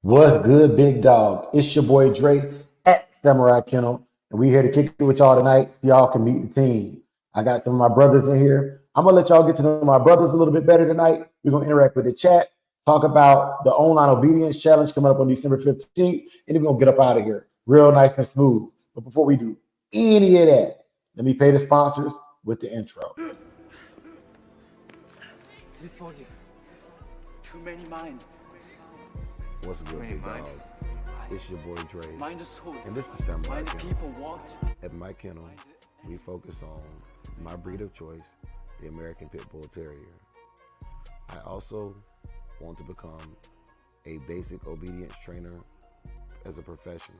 What's good, big dog? It's your boy Dre at Samurai Kennel, and we here to kick it with y'all tonight so y'all can meet the team. I got some of my brothers in here. I'm gonna let y'all get to know my brothers a little bit better tonight. We're gonna interact with the chat, talk about the online obedience challenge coming up on December 15th, and then we're gonna get up out of here real nice and smooth. But before we do any of that, let me pay the sponsors with the intro. This for you. Too many mind. What's good, big mind. dog? It's your boy Dre, Mind the soul. and this is Samurai Mind the Kennel. people want. At my kennel, we focus on my breed of choice, the American Pit Bull Terrier. I also want to become a basic obedience trainer as a professional.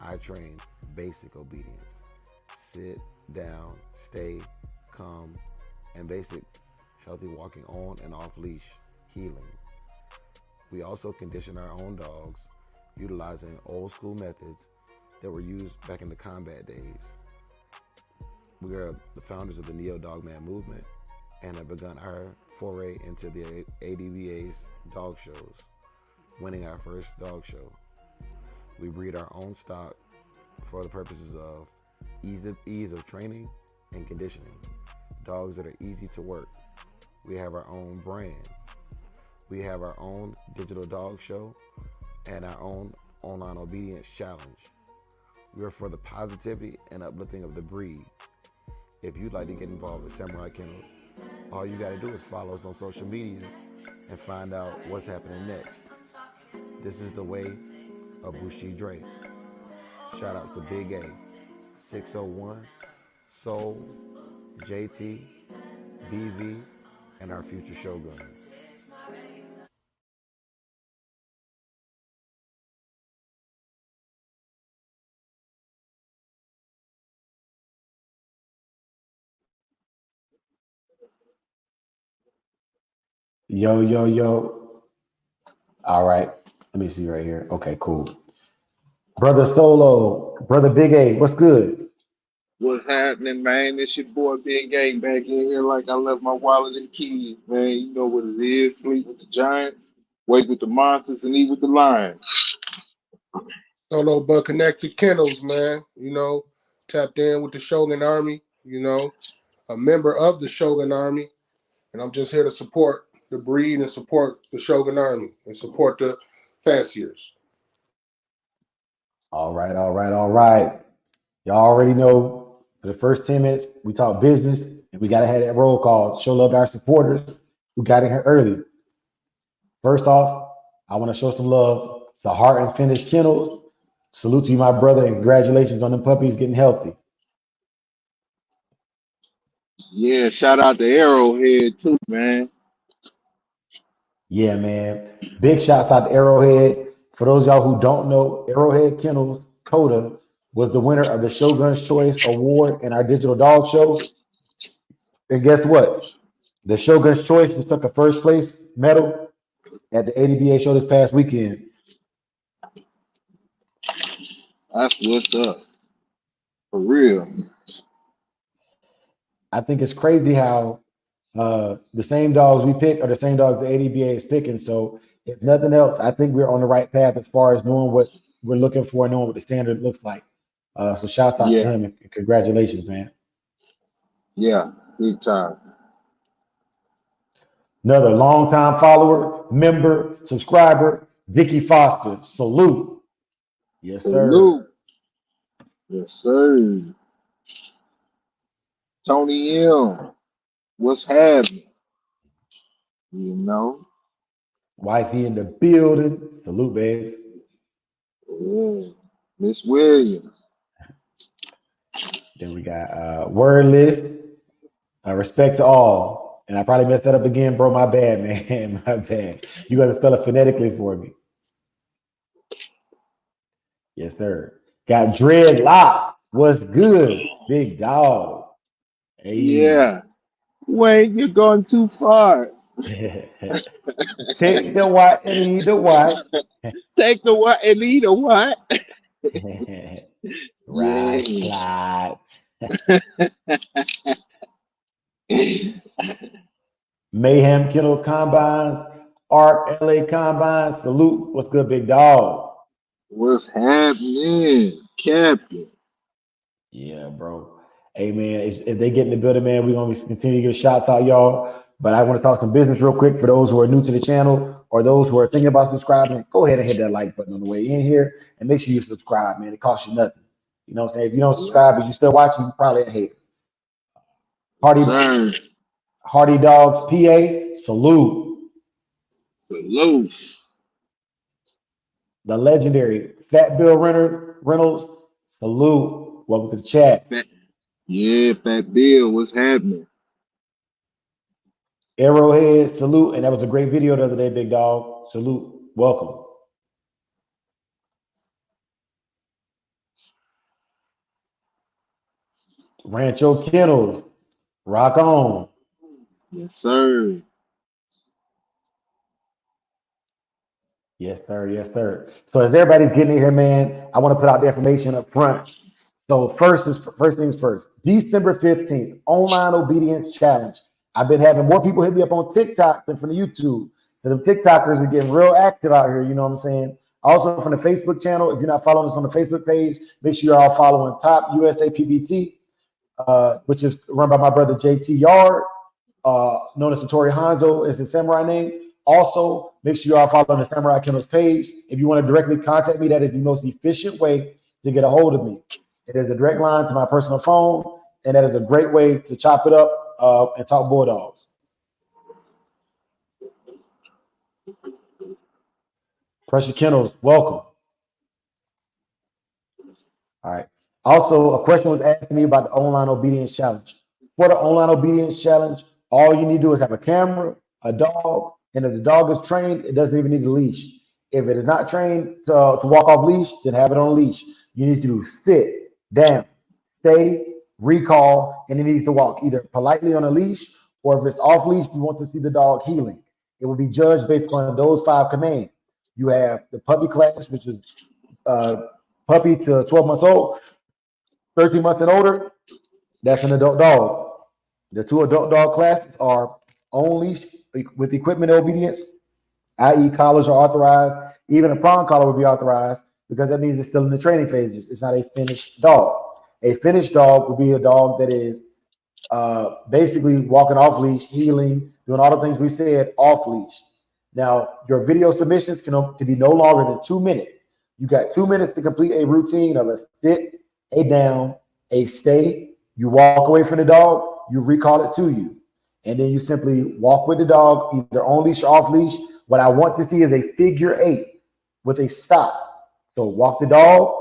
I train basic obedience, sit, down, stay, calm, and basic healthy walking on and off leash, healing. We also condition our own dogs utilizing old school methods that were used back in the combat days. We are the founders of the Neo Dogman movement and have begun our foray into the ADVA's dog shows, winning our first dog show. We breed our own stock for the purposes of ease of training and conditioning, dogs that are easy to work. We have our own brand. We have our own digital dog show and our own online obedience challenge. We are for the positivity and uplifting of the breed. If you'd like to get involved with Samurai Kennels, all you got to do is follow us on social media and find out what's happening next. This is the way of Bushi Dre. Shout outs to Big A, 601, Soul, JT, BV, and our future Shoguns. Yo, yo, yo. All right. Let me see right here. Okay, cool. Brother Solo, Brother Big A, what's good? What's happening, man? It's your boy Big Gang back in here like I left my wallet and keys, man. You know what it is. Sleep with the giants, wake with the monsters, and eat with the lions. Solo but connected kennels, man. Tapped in with the Shogun Army, a member of the Shogun Army. And I'm just here to support the breed and support the Shogun Army and support the fanciers. All right, all right, all right. Y'all already know for the first 10 minutes, we talk business and we got to have that roll call. Show love to our supporters who got in here early. First off, I want to show some love to Heart and Finish Kennels. Salute to you, my brother, and congratulations on them puppies getting healthy. Yeah, shout out to Arrowhead too, man. Yeah, man. Big shouts out to Arrowhead. For those of y'all who don't know, Arrowhead Kennels Coda was the winner of the Shogun's Choice Award in our digital dog show. And guess what? The Shogun's Choice just took a first place medal at the ADBA show this past weekend. That's what's up. For real. I think it's crazy how the same dogs we pick are the same dogs the ADBA is picking. So if nothing else, I think we're on the right path as far as knowing what we're looking for, knowing what the standard looks like. So shout out to Yeah, him and congratulations, man. yeah, big time. Another longtime follower, member, subscriber, Vicky Foster. Salute. Yes, sir. Salute. Yes, sir. Tony M. What's happening? You know? Wifey in the building. Salute, babe. Yeah. Miss Williams. Then we got Wordless. Respect to all. And I probably messed that up again, bro. My bad, man. My bad. You got to spell it phonetically for me. Yes, sir. Got Dreadlock. What's good? Big dog. Hey. Yeah. Wait, you're going too far. Take the what and lead the what. Take the what and lead the what? Right, Yeah. Clyde. Mayhem Kennel Combines. Art LA Combine. Salute. What's good, big dog? What's happening, Captain? Yeah, bro. Hey, man, if they get in the building, man, we're going to continue to give shout out, y'all. But I want to talk some business real quick for those who are new to the channel or those who are thinking about subscribing. Go ahead and hit that like button on the way in here and make sure you subscribe, man. It costs you nothing. You know what I'm saying? If you don't subscribe but you still watching, you probably a hater. Sir, Hardy Dogs PA, salute. salute. The legendary Fat Bill Reynolds, salute. Welcome to the chat. Fat Bill, what's happening? Arrowhead, salute. And that was a great video the other day, big dog. Salute. Welcome. Rancho Kennels, rock on. Yes, sir. Yes, sir. Yes, sir. So as everybody's getting in here, man, I want to put out the information up front. So first things first. December 15th, online obedience challenge. I've been having more people hit me up on TikTok than from the YouTube. So the TikTokers are getting real active out here. You know what I'm saying? Also from the Facebook channel. If you're not following us on the Facebook page, make sure you're all following Top USA PBT, which is run by my brother JT Yard, known as Satori Hanzo is his samurai name. Also, make sure you are following the Samurai Kennels page. If you want to directly contact me, that is the most efficient way to get a hold of me. It is a direct line to my personal phone, and that is a great way to chop it up and talk Bulldogs. Pressure Kennels, welcome. All right. Also, a question was asked to me about the online obedience challenge. For the online obedience challenge, all you need to do is have a camera, a dog, and if the dog is trained, it doesn't even need a leash. If it is not trained to walk off leash, then have it on a leash. You need to do sit, down, stay, recall, and it needs to walk either politely on a leash, or if it's off leash, we want to see the dog healing. It will be judged based on those 5 commands. You have the puppy class, which is puppy to 12 months old, 13 months and older, that's an adult dog. The 2 adult dog classes are on leash with equipment obedience, i.e. collars are authorized. Even a prong collar would be authorized because that means it's still in the training phases. It's not a finished dog. A finished dog would be a dog that is basically walking off leash, healing, doing all the things we said off leash. Now, your video submissions can be no longer than 2 minutes. You got 2 minutes to complete a routine of a sit, a down, a stay. You walk away from the dog, you recall it to you. And then you simply walk with the dog, either on leash or off leash. What I want to see is a figure 8 with a stop. So walk the dog,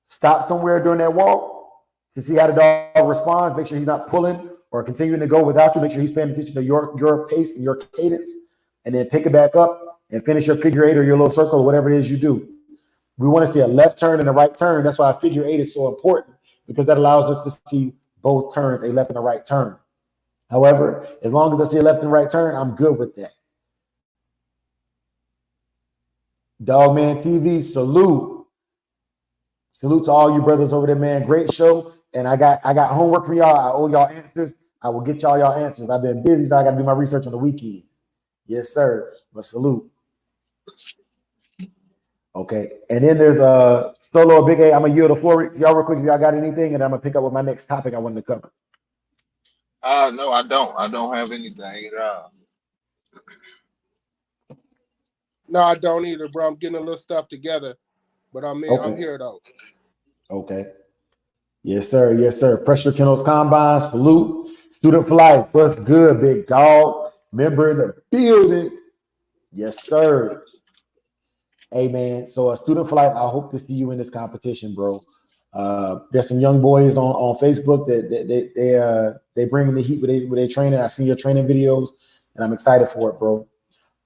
stop somewhere during that walk to see how the dog responds. Make sure he's not pulling or continuing to go without you. Make sure he's paying attention to your pace and your cadence. And then pick it back up and finish your figure 8 or your little circle or whatever it is you do. We want to see a left turn and a right turn. That's why figure 8 is so important, because that allows us to see both turns, a left and a right turn. However, as long as I see a left and right turn, I'm good with that. Dogman TV, salute. Salute to all you brothers over there, man. Great show. And I got homework for y'all. I owe y'all answers. I will get y'all answers. I've been busy, so I got to do my research on the weekend. Yes, sir. But salute. Okay. And then there's Solo Big A. I'm going to yield the floor to y'all real quick if y'all got anything, and I'm going to pick up with my next topic I wanted to cover. No, I don't. I don't have anything at all. No, I don't either, bro. I'm getting a little stuff together, but I'm here though. Okay. Yes, sir. Yes, sir. Pressure Kennels Combine, salute. Student for life. What's good, big dog? Member in the building. Yes, sir. Hey, man. So, Student for life, I hope to see you in this competition, bro. There's some young boys on Facebook that they bring in the heat with their training. I see your training videos, and I'm excited for it, bro.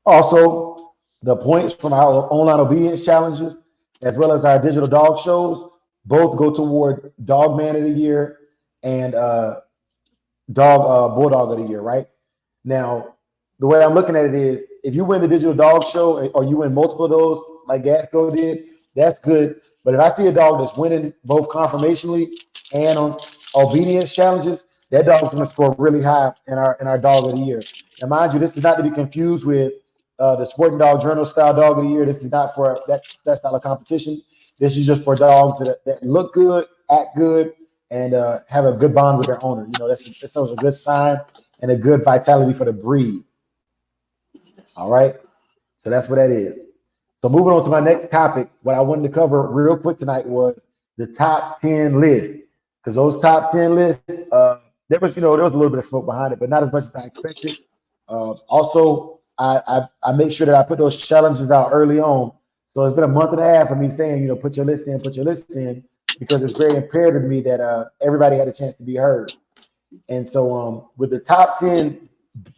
Also, the points from our online obedience challenges, as well as our digital dog shows, both go toward Dog Man of the Year and Bulldog of the Year, right? Now, the way I'm looking at it is, if you win the digital dog show or you win multiple of those, like Gasco did, that's good. But if I see a dog that's winning both conformationally and on obedience challenges, that dog's going to score really high in our dog of the year. And mind you, this is not to be confused with the Sporting Dog Journal Style Dog of the Year. This is not for that style of competition. This is just for dogs that look good, act good, and have a good bond with their owner. You know, that's a good sign and a good vitality for the breed. All right. So that's what that is. So moving on to my next topic, what I wanted to cover real quick tonight was the top 10 list. Because those top 10 lists, there was a little bit of smoke behind it, but not as much as I expected. Also, I make sure that I put those challenges out early on. So it's been a month and a half of me saying, put your list in, because it's very imperative to me that everybody had a chance to be heard. And so with the top 10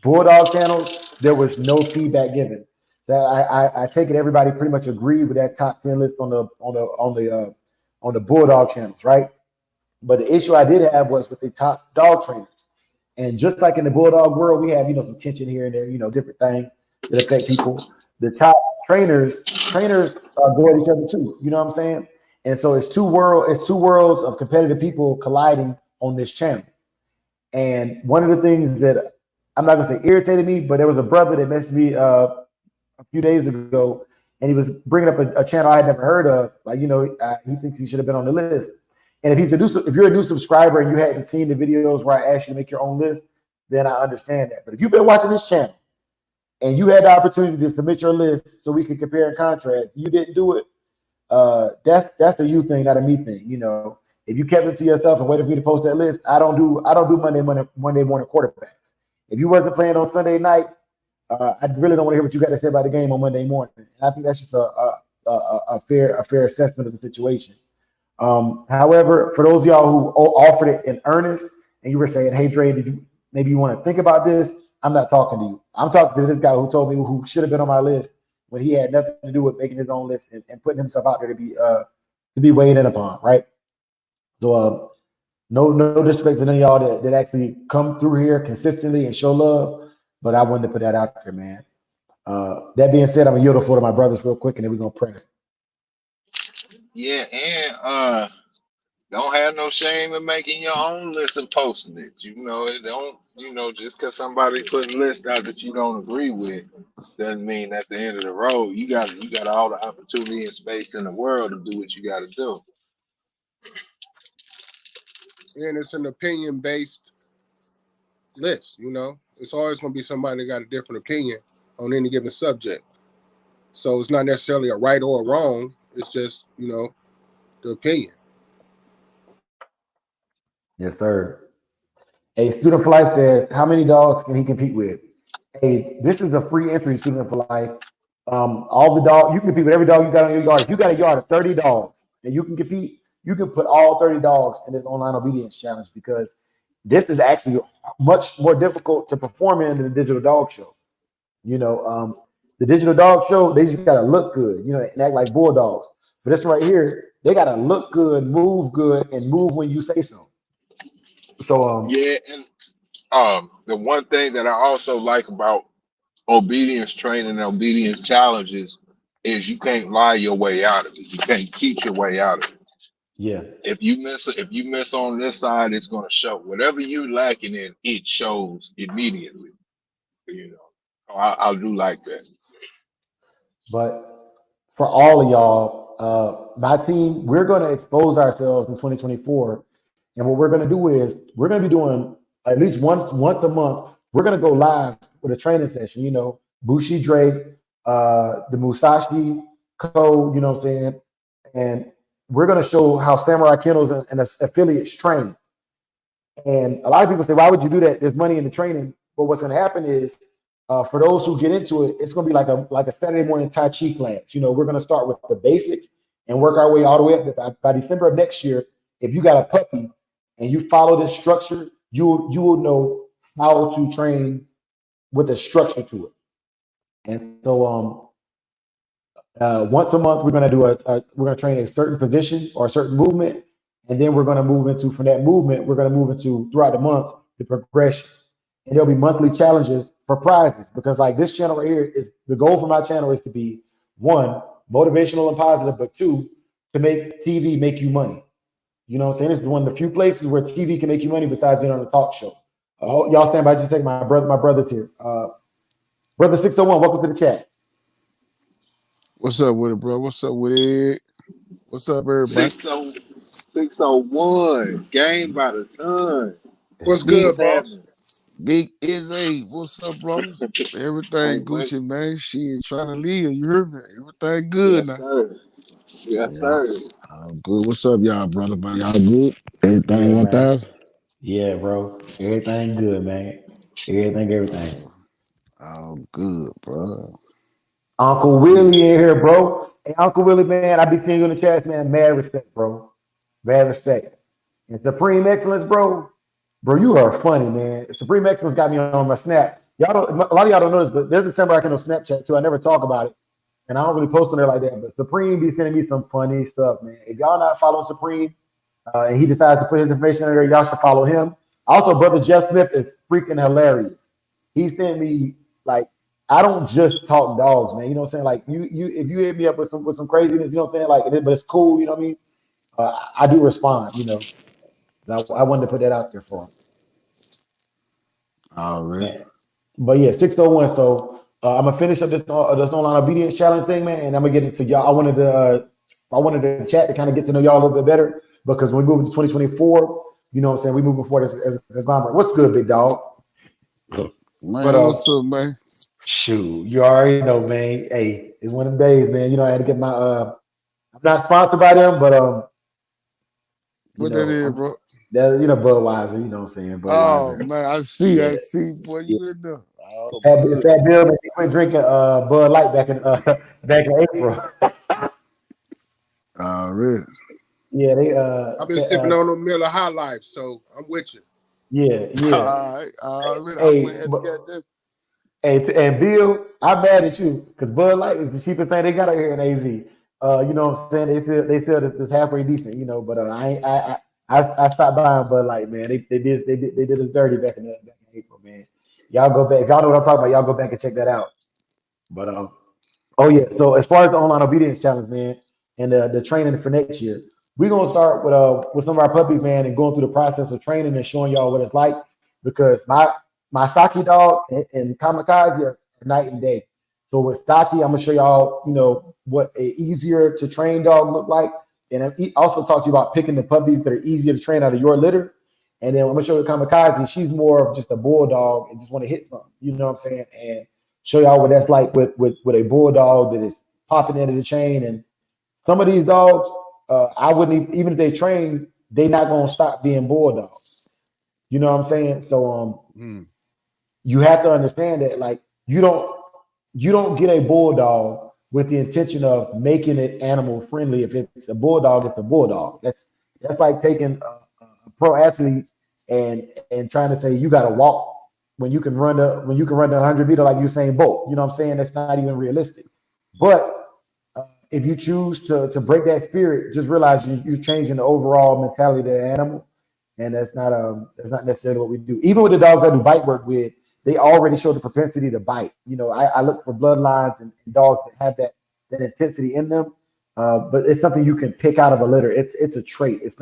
Bulldog channels, there was no feedback given. So I take it everybody pretty much agreed with that top 10 list on the Bulldog channels, right? But the issue I did have was with the top dog trainers. And just like in the Bulldog world, we have, some tension here and there, different things that affect people. The top trainers go at each other too. You know what I'm saying? And so it's two worlds of competitive people colliding on this channel. And one of the things that I'm not gonna say irritated me, but there was a brother that messaged me a few days ago, and he was bringing up a channel I had never heard of. Like, he thinks he should have been on the list. And if you're a new subscriber and you hadn't seen the videos where I asked you to make your own list, then I understand that. But if you've been watching this channel and you had the opportunity to submit your list so we could compare and contrast, you didn't do it. That's a you thing, not a me thing. If you kept it to yourself and waited for me to post that list, I don't do Monday morning quarterbacks. If you wasn't playing on Sunday night, I really don't want to hear what you got to say about the game on Monday morning. And I think that's just a fair assessment of the situation. However, for those of y'all who offered it in earnest and you were saying, "Hey, Dre, maybe you want to think about this?" I'm not talking to you. I'm talking to this guy who told me who should have been on my list when he had nothing to do with making his own list and putting himself out there to be weighed in upon, right? So no disrespect to none of y'all that actually come through here consistently and show love, but I wanted to put that out there, man. That being said, I'm gonna yield the floor to my brothers real quick, and then we're gonna press. Yeah, and don't have no shame in making your own list and posting it. It don't, just because somebody put a list out that you don't agree with doesn't mean that's the end of the road. You got all the opportunity and space in the world to do what you got to do. And it's an opinion-based list, It's always going to be somebody that got a different opinion on any given subject. So it's not necessarily a right or a wrong. It's just, the opinion. Yes, sir. A Student for Life says, how many dogs can he compete with? Hey, this is a free entry, Student for Life. All the dogs, you can compete with every dog you got on your yard. If you got a yard of 30 dogs and you can compete, you can put all 30 dogs in this online obedience challenge, because this is actually much more difficult to perform in than the digital dog show. The digital dog show, they just gotta look good, and act like bulldogs. For this right here, they gotta look good, and move when you say so. So yeah, and the one thing that I also like about obedience training and obedience challenges is you can't lie your way out of it. You can't cheat your way out of it. yeah. If you miss on this side, it's gonna show. Whatever you lacking in, it shows immediately. I do like that. But for all of y'all, my team, we're going to expose ourselves in 2024. And what we're going to do is we're going to be doing at least once a month. We're going to go live with a training session, Bushi Dre, the Musashi Code, what I'm saying? And we're going to show how Samurai Kennels and affiliates train. And a lot of people say, why would you do that? There's money in the training. But what's going to happen is, for those who get into it, it's going to be like a Saturday morning Tai Chi class. We're going to start with the basics and work our way all the way up. By December of next year, if you got a puppy and you follow this structure, you will know how to train with a structure to it. And so once a month, we're going to train a certain position or a certain movement, and then we're going to move into, from that movement, we're going to move into throughout the month the progression. And there'll be monthly challenges for prizes, because like this channel right here is the goal for my channel is to be, one, motivational and positive, but two, to make TV make you money. You know what I'm saying? This is one of the few places where TV can make you money besides being on a talk show. Y'all stand by just a second. My brother's here. Brother 601, welcome to the chat. What's up with it, bro? What's up with it? What's up, everybody? 601. Game by the ton. What's Big good, What's boss? happening? Big Izzy. What's up, bro? Hey, Everything what? Gucci, man. She ain't trying to leave. You heard me? Everything good Yes, now. sir. Yes, Yeah. sir. Good. What's up, y'all, brother? Man, y'all good? Everything Yeah, man. 1,000? Yeah, bro. Everything good, man. Everything. Oh, good, bro. Uncle Willie in here, bro. Hey, Uncle Willie, man, I be seeing you in the chat, man. Mad respect, bro. Mad respect. And Supreme Excellence, bro. Bro, you are funny, man. Supreme Excellence got me on my Snap. Y'all don't. A lot of y'all don't know this, but there's a December I can on Snapchat too. I never talk about it, and I don't really post on there like that. But Supreme be sending me some funny stuff, man. If y'all not following Supreme, and he decides to put his information in there, y'all should follow him. Also, brother Jeff Smith is freaking hilarious. He sent me like I don't just talk dogs, man. You know what I'm saying? Like you if you hit me up with some craziness, you know what I'm saying? Like, but it's cool. You know what I mean? I do respond. You know, I wanted to put that out there for him. Already. Man. But yeah, 601. So I'm gonna finish up this online obedience challenge thing, man, and I'm gonna get into y'all. I wanted the chat to kind of get to know y'all a little bit better because when we move into 2024, you know what I'm saying, we moving forward as a conglomerate. What's good, big dog? But Man, what's up, man? shoot, you already know, man. Hey, it's one of them days, man. You know, I had to get my I'm not sponsored by them, but you What that know, is, bro? that Budweiser, you know what I'm saying, Oh, Budweiser. man, I Yeah. see, boy, you in there. Oh, If good. that Bill man, he quit drinking Bud Light back in April. Already. Yeah, they I've been sipping on the Miller High Life, so I'm with you. yeah. All right, already. I went Hey, ahead and but got that. hey, and Bill, I'm mad at you because Bud Light is the cheapest thing they got out here in AZ. You know what I'm saying? They still this halfway decent, you know. But I ain't I stopped buying Bud Light, man. They did us dirty back in April, man. Y'all go back. If y'all know what I'm talking about, y'all go back and check that out. But oh yeah. So as far as the online obedience challenge, man, and the training for next year, we're gonna start with some of our puppies, man, and going through the process of training and showing y'all what it's like. Because my Saki dog and Kamikaze are night and day. So with Saki, I'm gonna show y'all, you know, what a easier to train dog look like, and I also talk to you about picking the puppies that are easier to train out of your litter. And then I'm gonna show you Kamikaze. She's more of just a bulldog and just want to hit something. You know what I'm saying? And show y'all what that's like with a bulldog that is popping into the chain. And some of these dogs, I wouldn't even if they train, they not gonna stop being bulldogs. You know what I'm saying? So Mm. you have to understand that like you don't get a bulldog with the intention of making it animal friendly. If it's a bulldog, it's a bulldog. That's like taking a pro athlete and trying to say you got to walk when you can run the 100 meter like Usain Bolt. You know what I'm saying? That's not even realistic. But if you choose to break that spirit, just realize you're changing the overall mentality of the animal, and that's not necessarily what we do. Even with the dogs I do bite work with, they already show the propensity to bite. You know, I look for bloodlines and dogs that have that intensity in them. But it's something you can pick out of a litter. It's a trait. It's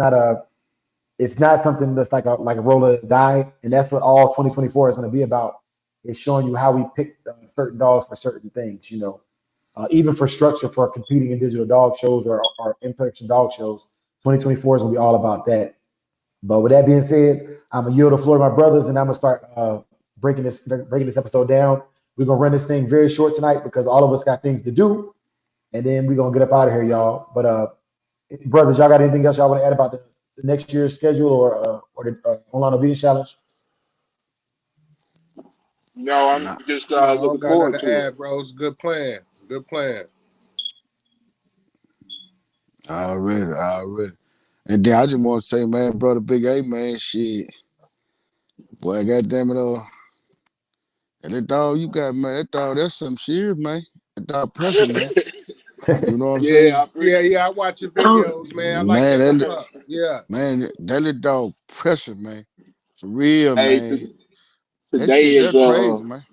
not something that's like a roll of the die, and that's what all 2024 is going to be about. Is showing you how we pick certain dogs for certain things. You know, even for structure for competing in digital dog shows or in-person dog shows. 2024 is going to be all about that. But with that being said, I'm gonna yield the floor to my brothers, and I'm gonna start breaking this episode down. We're gonna run this thing very short tonight because all of us got things to do, and then we're gonna get up out of here, y'all. But brothers, y'all got anything else y'all want to add about the next year's schedule or the online obedience challenge? No, I'm Nah, just No, I don't looking got nothing forward to to it. add, bro. It's a good plan. Good plan. already. And then I just want to say, man, brother Big A, man, shit. Boy, goddamn it, and that dog you got, man, that dog, that's some serious, man. That dog pressure, man. You know what I'm Yeah, saying? I Yeah, appreciate. I watch your videos, man. I like Man, that pup. Yeah. that little dog pressure, man. For real, Hey, man. That today shit, is that crazy, man.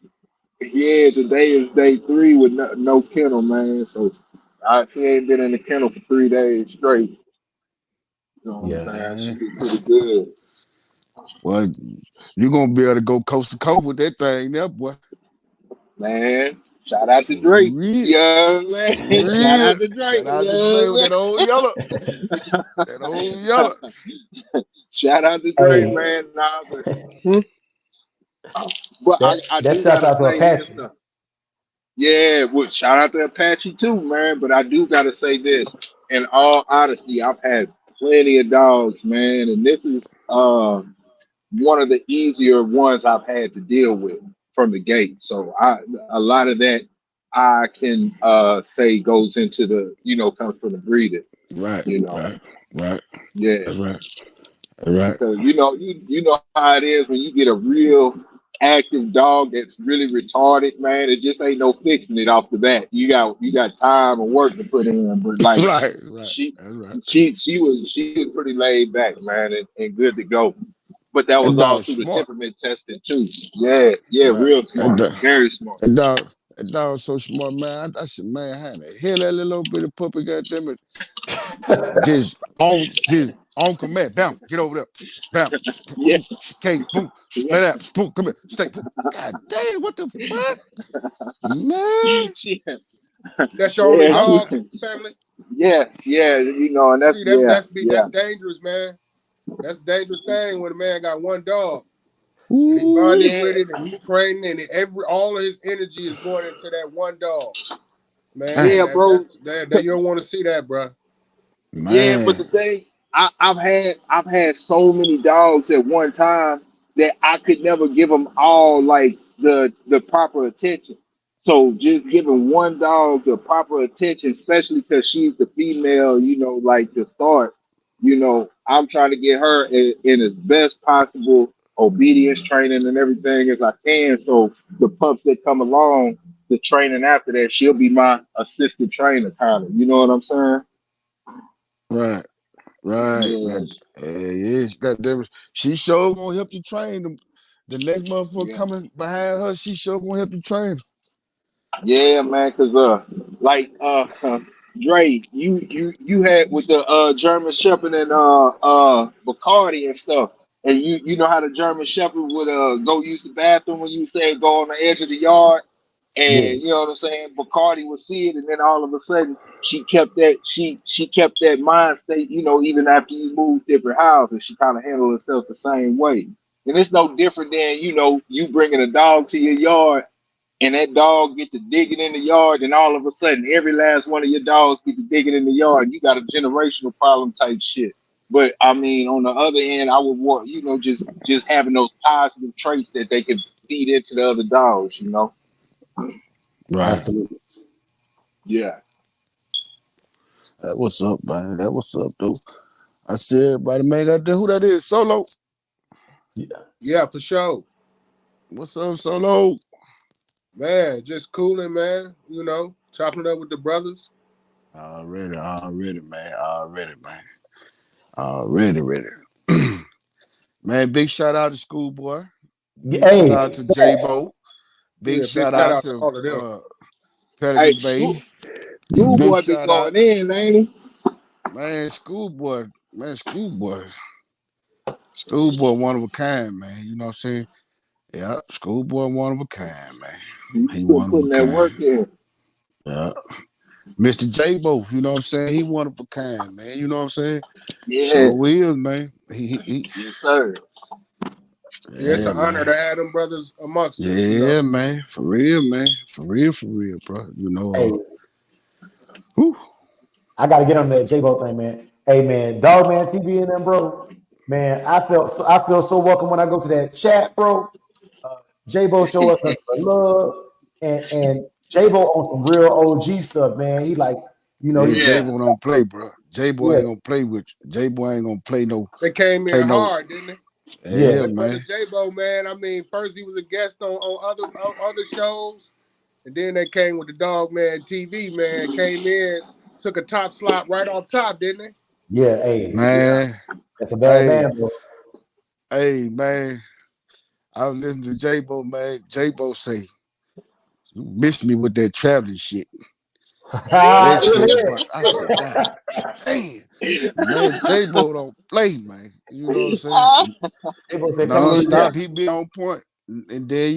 yeah, today is day 3 with no kennel, man. So she ain't been in the kennel for 3 days straight. You know what I'm Yeah. saying? She Man. did pretty good, Well, you gonna be able to go coast to coast with that thing there, boy. man. Shout out to For Drake. real. You know what I'm For saying? Shout real. out to Drake. Shout You out to know Dre with what that old yellow. I'm That old yellow. saying? Shout out to Drake, Hey, man. Nah, but I that do shouts gotta out to say this Apache. stuff. Yeah, well, shout out to Apache too, man. But I do gotta say this. In all honesty, I've had plenty of dogs, man, and this is one of the easier ones I've had to deal with from the gate. So a lot of that I can say goes into the comes from the breeding, Right, you know. right, right. Yeah. That's right. That's right. Because you know how it is when you get a real active dog that's really retarded, man. It just ain't no fixing it off the bat. You got time and work to put in, but like Right, right. she That's right. she was pretty laid back, man, and good to go. But that That was all dog through the smart. temperament testing too. Yeah, yeah, Right. real smart, very smart. That dog so smart, man. I said, man, how the hell that little bitty puppy, goddamn it, just on command. Bam, get over there. Bam, Yeah, boom, okay, boom, yeah. let out, boom, come here, stay, boom. God damn, what the fuck, man? She, That's your only yeah, I'm, dog, family. yeah, yeah. And that's See, yeah, yeah, that's dangerous, man. That's a dangerous thing when a man got one dog and he ooh, bonding yeah, with it and he training and all of his energy is going into that one dog, man. man, yeah, bro. That you don't want to see that, bro. Yeah, but man, the thing I've had so many dogs at one time that I could never give them all like the proper attention. So just giving one dog the proper attention, especially because she's the female, like to start, I'm trying to get her in as best possible obedience training and everything as I can. So the pups that come along, the training after that, she'll be my assistant trainer, kind of. You know what I'm saying? right, right. Yeah, Yeah, goddamn it. She sure gonna help you train them. The next motherfucker yeah, coming behind her, she sure gonna help you train. yeah, man. Cause like Dre, you had with the German Shepherd and Bacardi and stuff, and you know how the German Shepherd would go use the bathroom when you said go on the edge of the yard, Yeah, and you know what I'm saying. Bacardi would see it, and then all of a sudden she kept that mind state, even after you moved different houses, she kind of handled herself the same way. And it's no different than you bringing a dog to your yard and that dog get to digging in the yard, and all of a sudden, every last one of your dogs get to digging in the yard. You got a generational problem type shit. But I mean, on the other end, I would want just having those positive traits that they can feed into the other dogs. Right. absolutely. Yeah, That what's up, man. That what's up, dude. I see everybody, man. Goddamn, who that is? Solo. Yeah. Yeah, for sure, What's up, Solo? man. Just cooling, man. Chopping it up with the brothers. Already, man. Already, ready. Man, big shout out to Schoolboy. Big shout Hey, out to J-Bo. Big Yeah, big shout shout out out to to all of them. hey, Pelican Bay. Big schoolboy be shout out, going in, ain't he? man, Schoolboy. Man, Schoolboy, one of a kind, man. You know what I'm saying? Yeah, Schoolboy, one of a kind, man. He He still one of a putting that kind. work in. Yeah. Mr. J-Bo, you know what I'm saying? He one of a kind, man. You know what I'm saying? Yeah, So is, man. He yes, sir. Yeah, it's yeah, an honor man. to have them brothers amongst us. Yeah, man. For real, man. For real, bro. hey, Whew. I gotta get on that J-Bo thing, man. Hey, man, Dog Man TV and them, bro. Man, I feel so welcome when I go to that chat, bro. J-Bo show us nothing but love, and J-Bo on some real OG stuff, man. He like, Yeah, he Yeah, J-Bo don't play, bro. J-Bo yeah, ain't gonna play with you. J-Bo ain't gonna play no, They came play in no. hard, didn't they? yeah, Yeah, That brother man. J-Bo, man. I mean, first he was a guest on other shows, and then they came with the Dog Man TV, man. Came in, took a top slot right off top, didn't they? yeah. Hey, yeah. Man, that's a bad hey, man, bro. man. I was listening to J-Bo, man. J-Bo say, you missed me with that traveling shit. That shit, but I said, God damn, man, J-Bo don't play, man. You know what I'm saying? J-Bo said, "Come a little Yeah. Non-stop, he be on point. And then,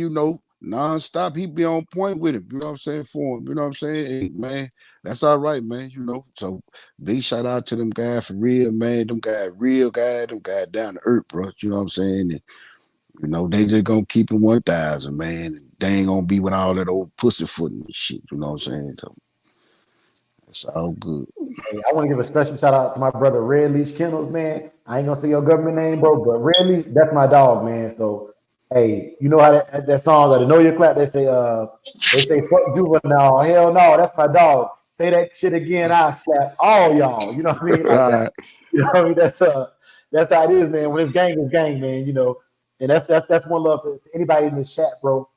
non-stop. He be on point with him. You know what I'm saying? For him. You know what I'm saying? Hey, man, that's all right, man. You know. So big shout out to them guys for real, man. Them guys, real guys, them guys down to earth, bro. You know what I'm saying? And, you know, they just gonna keep it 1,000, man. They ain't gonna be with all that old pussyfooting and shit. You know what I'm saying? So it's all good. Hey, I want to give a special shout out to my brother Red Leash Kennels, man. I ain't gonna say your government name, bro, but Red Leash, that's my dog, man. So, hey, you know how that song, the Know Your Clap, they say fuck juvenile. Hell no, that's my dog. Say that shit again, I slap all y'all. You know what I mean? All Like that. right. You know what I mean? That's how it is, man. When it's gang, man. You know, and that's one love to anybody in this chat, bro.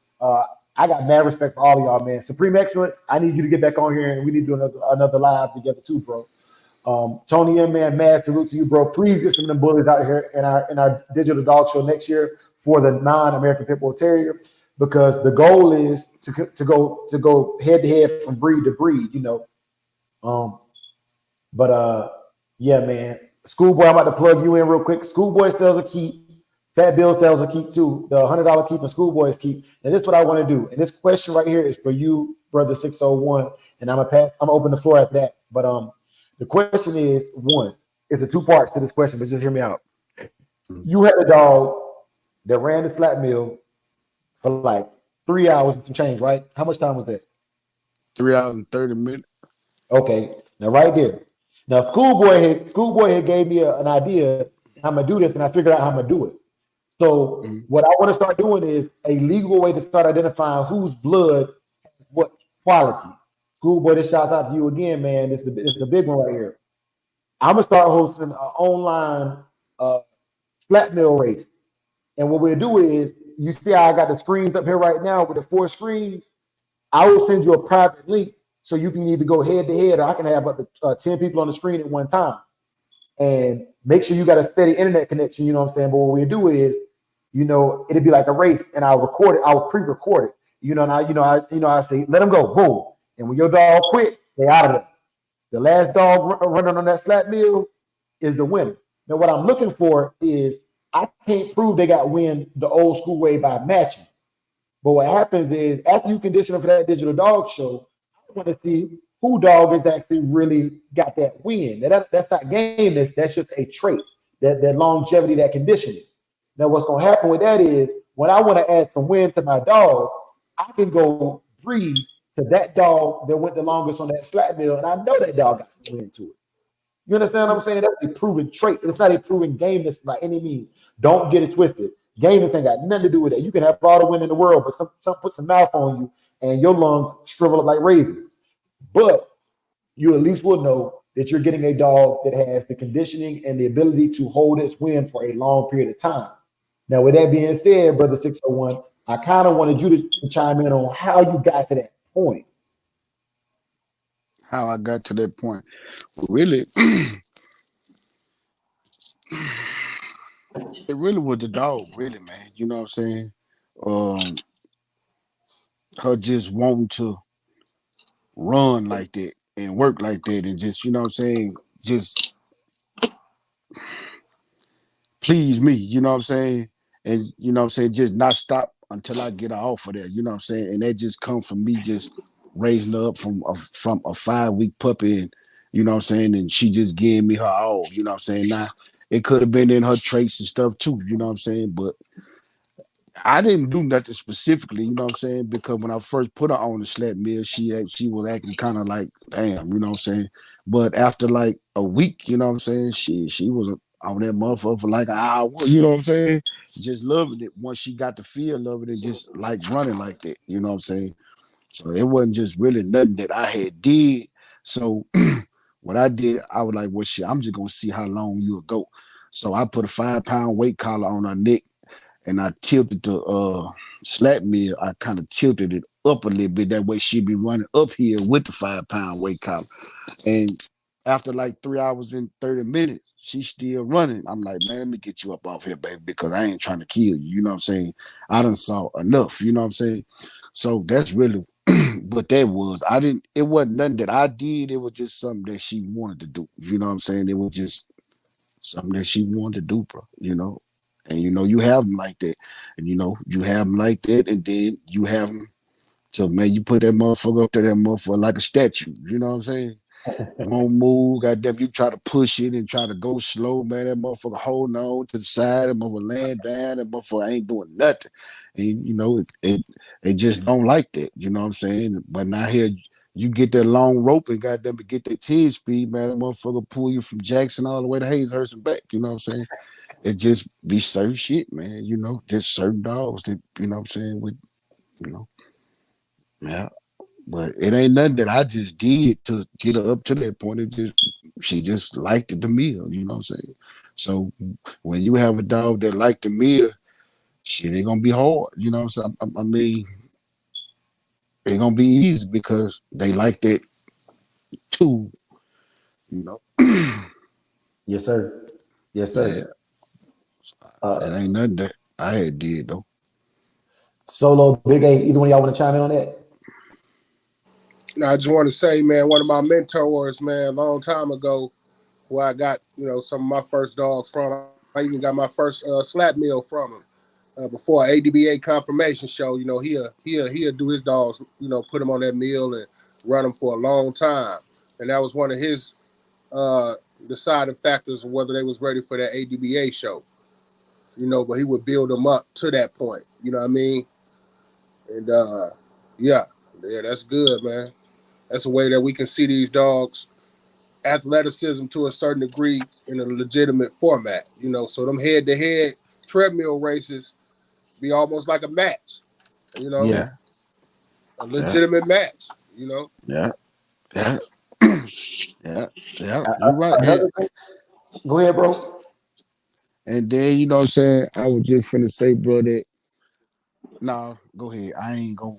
I got mad respect for all of y'all, man. Supreme Excellence, I need you to get back on here and we need to do another live together too, bro. Tony M, man, mad salute to you, bro. Please get some of them bullies out here in our digital dog show next year for the non-American Pit Bull Terrier, because the goal is to go head to head from breed to breed, you know. But yeah, man. Schoolboy, I'm about to plug you in real quick. Schoolboy sells a keep. Fat Bill sells a keep too. The $100 keep and Schoolboy's keep. And this is what I want to do. And this question right here is for you, brother 601. And I'm gonna open the floor after that. But the question is one. It's a two parts to this question, but just hear me out. You had a dog that ran the flat mill for like 3 hours and some change, right? How much time was that? 3 hours and 30 minutes. Okay, now right there. Now Schoolboy had gave me an idea. I'm gonna do this, and I figured out how I'm gonna do it. So what I want to start doing is a legal way to start identifying whose blood has what quality. Schoolboy, this shout out to you again, man. It's the big one right here. I'm gonna start hosting an online flat mill race. And what we'll do is, you see how I got the screens up here right now with the 4 screens? I will send you a private link so you can either go head to head, or I can have up to 10 people on the screen at one time. And make sure you got a steady internet connection, you know what I'm saying? But what we'll do is, you know, it'd be like a race, and I'll record it, I'll pre-record it. You know, and I say, let them go, boom. And when your dog quit, they out of there. The last dog running on that flat mill is the winner. Now, what I'm looking for is, I can't prove they got win the old school way by matching. But what happens is, after you condition them for that digital dog show, I want to see who dog is actually really got that win. That's not gameness, that's just a trait, that longevity, that conditioning. Now, what's going to happen with that is, when I want to add some win to my dog, I can go breed to that dog that went the longest on that flat mill, and I know that dog got some win to it. You understand what I'm saying? That's a proven trait. It's not a proven gameness by any means. Don't get it twisted. Gameness ain't got nothing to do with that. You can have all the wind in the world, but some put some mouth on you and your lungs shrivel up like raisins. But you at least will know that you're getting a dog that has the conditioning and the ability to hold its wind for a long period of time. Now, with that being said, brother 601, I kind of wanted you to chime in on how you got to that point. How I got to that point. Really, it really was the dog, really, man. You know what I'm saying? Um, her just wanting to run like that and work like that, and just, you know what I'm saying, just please me, you know what I'm saying? And you know what I'm saying, just not stop until I get her off of there, you know what I'm saying? And that just comes from me just raising her up from a 5-week puppy, and you know what I'm saying, and she just gave me her all, you know what I'm saying? Now, it could have been in her traits and stuff too, you know what I'm saying? But I didn't do nothing specifically, you know what I'm saying? Because when I first put her on the sled mill, she was acting kind of like, damn, you know what I'm saying? But after like a week, you know what I'm saying, she was on that motherfucker for like an hour, you know what I'm saying? Just loving it once she got the feel of it, and just like running like that, you know what I'm saying? So it wasn't just really nothing that I had did. So what I did, I was like, well, shit, I'm just gonna see how long you'll go. So I put a 5-pound weight collar on her neck, and I tilted the slap mill. I kind of tilted it up a little bit. That way she'd be running up here with the 5-pound weight collar. And after like 3 hours and 30 minutes, she's still running. I'm like, man, let me get you up off here, baby, because I ain't trying to kill you. You know what I'm saying? I done saw enough. You know what I'm saying? So that's really what that was. It wasn't nothing that I did. It was just something that she wanted to do. You know what I'm saying? It was just something that she wanted to do, bro. You know? And you have them like that, and you have them like that, and then you have them to, man, you put that motherfucker up to that motherfucker like a statue. You know what I'm saying? Won't move, goddamn. You try to push it and try to go slow, man. That motherfucker holding on to the side, that motherfucker laying down, that motherfucker ain't doing nothing. And it just don't like that. You know what I'm saying? But now here you get that long rope and goddamn get that 10 speed, man. That motherfucker pull you from Jackson all the way to Hazehurst and back. You know what I'm saying? It just be certain shit, man. Just certain dogs that, you know what I'm saying, with, you know, yeah. But it ain't nothing that I just did to get her up to that point. She just liked the meal, you know what I'm saying? So when you have a dog that liked the meal, shit, it gonna be hard, you know what I'm saying? I mean, it gonna be easy because they like that too, you know. Yes, sir. Yes, Yeah, sir. it ain't nothing that I had did though. Solo, Big A, either one of y'all want to chime in on that? Now, I just want to say, man, one of my mentors, man, a long time ago, where I got, some of my first dogs from. I even got my first slap meal from him. Before ADBA confirmation show, he'll do his dogs, put them on that meal and run them for a long time. And that was one of his deciding factors of whether they was ready for that ADBA show. But he would build them up to that point. You know what I mean? And yeah, that's good, man. That's a way that we can see these dogs' athleticism to a certain degree in a legitimate format. So them head-to-head treadmill races be almost like a match. Yeah, A yeah, legitimate match. yeah, yeah, yeah, yeah. You're right. Another thing, go ahead, bro. And then you know what I'm saying? I was just finna say, bro, that nah, go ahead. I ain't gonna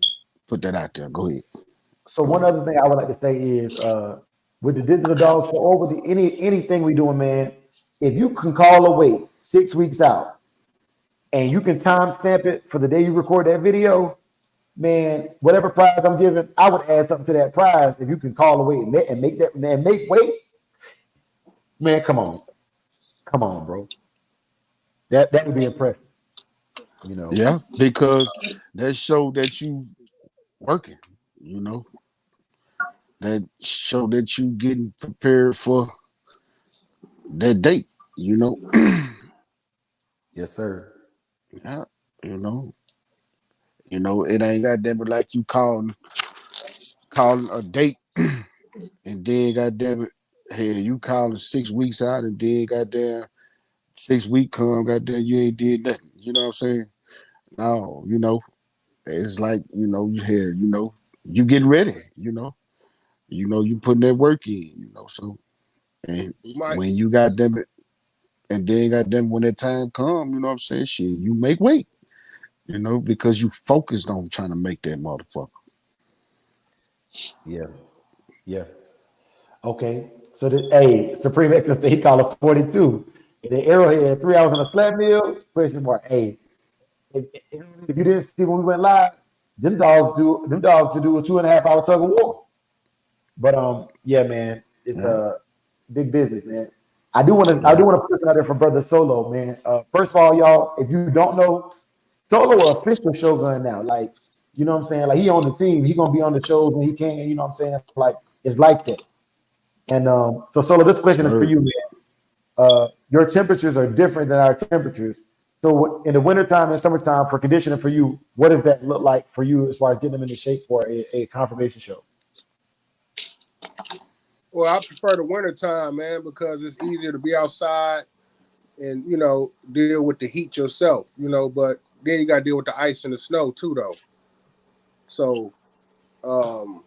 put that out there. Go ahead. So Go one ahead. other thing I would like to say is with the digital dog show or with anything we doing, man, if you can call a wait 6 weeks out and you can time stamp it for the day you record that video, man, whatever prize I'm giving, I would add something to that prize if you can call a wait and make that man make weight. Man, come on, bro. That would be impressive, you know. Yeah, because that show that you working, you know, that show that you getting prepared for that date, you know. Yes, sir. Yeah, you know, it ain't goddamn it like you calling a date and then goddamn it, hey, you calling 6 weeks out and then goddamn 6 week come, goddamn you ain't did nothing. You know what I'm saying? No, it's like, you here, you getting ready, you putting that work in, so and We might. when you got them and then got them when that time come, you know what I'm saying? Shit, you make weight, because you focused on trying to make that motherfucker. Yeah, yeah. Okay. So hey, Supreme Excellence, he called it 42. And the Arrowhead, 3 hours on a slap meal? Question mark. Hey, if you didn't see when we went live, them dogs to do a 2.5 hour tug of war. But yeah, man, it's Yeah, a big business, man. I do want to put this out there for brother Solo, man. First of all, y'all, if you don't know, Solo an official Shogun now. Like, you know what I'm saying? Like he on the team, he gonna be on the shows when he can, you know what I'm saying? Like it's like that. And so Solo, this question is for word. you, man. Your temperatures are different than our temperatures. So in the wintertime and summertime for conditioning for you, what does that look like for you as far as getting them into shape for a confirmation show? Well, I prefer the winter time, man, because it's easier to be outside and, deal with the heat yourself, but then you got to deal with the ice and the snow too, though. So, um,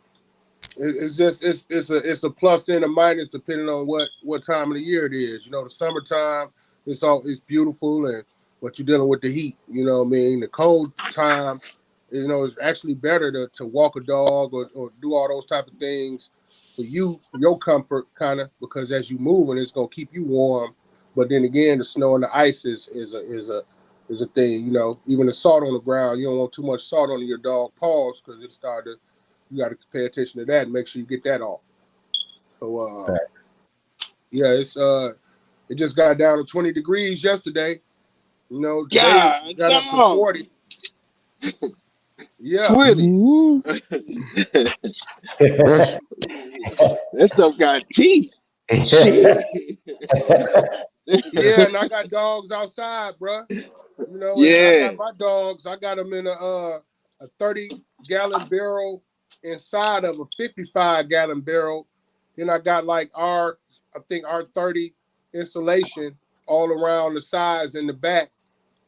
it's just it's a plus and a minus depending on what time of the year it is. The summertime it's beautiful, and but you're dealing with the heat. You know what I mean? The cold time, it's actually better to walk a dog or do all those type of things for you, for your comfort, kind of, because as you move and it's gonna keep you warm. But then again, the snow and the ice is a thing. Even the salt on the ground, you don't want too much salt on your dog paws because it started to, you got to pay attention to that and make sure you get that off. So Facts. yeah, it just got down to 20 degrees yesterday. You know, today God, it got up to dog. 40. Yeah. 20. Ooh, that's That stuff got teeth. Shit. Yeah, and I got dogs outside, bruh. You know, and I Yeah. got my dogs. I got them in a 30-gallon barrel inside of a 55-gallon barrel. Then I got like I think R30 insulation all around the sides and the back.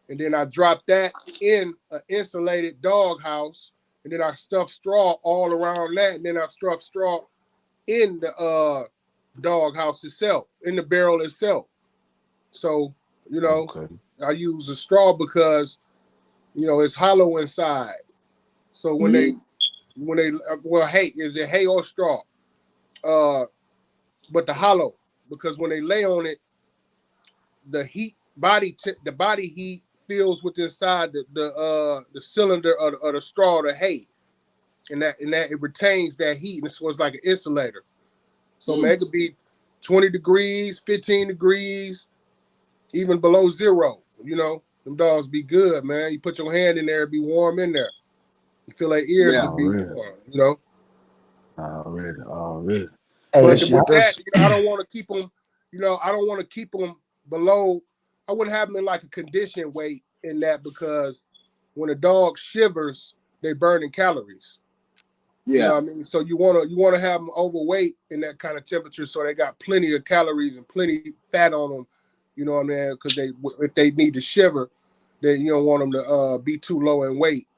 And then I dropped that in an insulated dog house. And then I stuffed straw all around that. And then I stuffed straw in the dog house itself, in the barrel itself. So, you know, okay. I use a straw because, you know, it's hollow inside. So well, hay, is it hay or straw? But the hollow, because when they lay on it, the the body heat fills with inside the cylinder of the straw, the hay, and that it retains that heat, and so it's like an insulator. So man, it could be 20 degrees, 15 degrees, even below zero. You know, them dogs be good, man. You put your hand in there, it be warm in there. You feel like ears, Yeah. it be Already, warm. You know. already. Hey, That But shit, with that, that's you know, I don't want to keep them. You know, I don't want to keep them below. I wouldn't have them in like a condition weight in that, because when a dog shivers, they burning calories. You know Yeah. what I mean? So you wanna have them overweight in that kind of temperature, so they got plenty of calories and plenty fat on them. You know what I mean? Because if they need to shiver, then you don't want them to be too low in weight.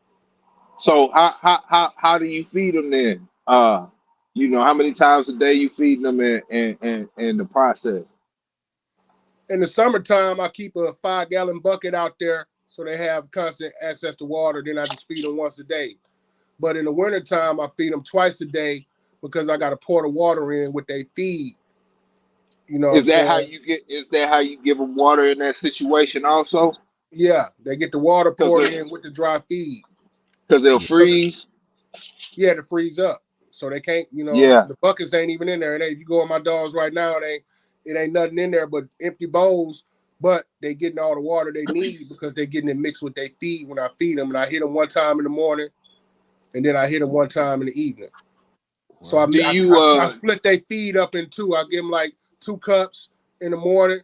So how do you feed them then? You know, how many times a day you feeding them in the process? In the summertime, I keep a 5-gallon bucket out there so they have constant access to water. Then I just feed them once a day. But in the wintertime, I feed them twice a day because I got to pour the water in with they feed. You know what I'm saying? Is that how you give them water in that situation also? Yeah, they get the water Because poured in with the dry feed. they'll Because freeze. yeah, to freeze up. So they can't, you know, Yeah. the buckets ain't even in there. If you go in my dogs right now, it ain't nothing in there but empty bowls. But they getting all the water they need because they getting it mixed with their feed when I feed them. And I hit them one time in the morning, and then I hit them one time in the evening. So I, right. Do I, you I, I split their feed up in two. I give them like 2 cups in the morning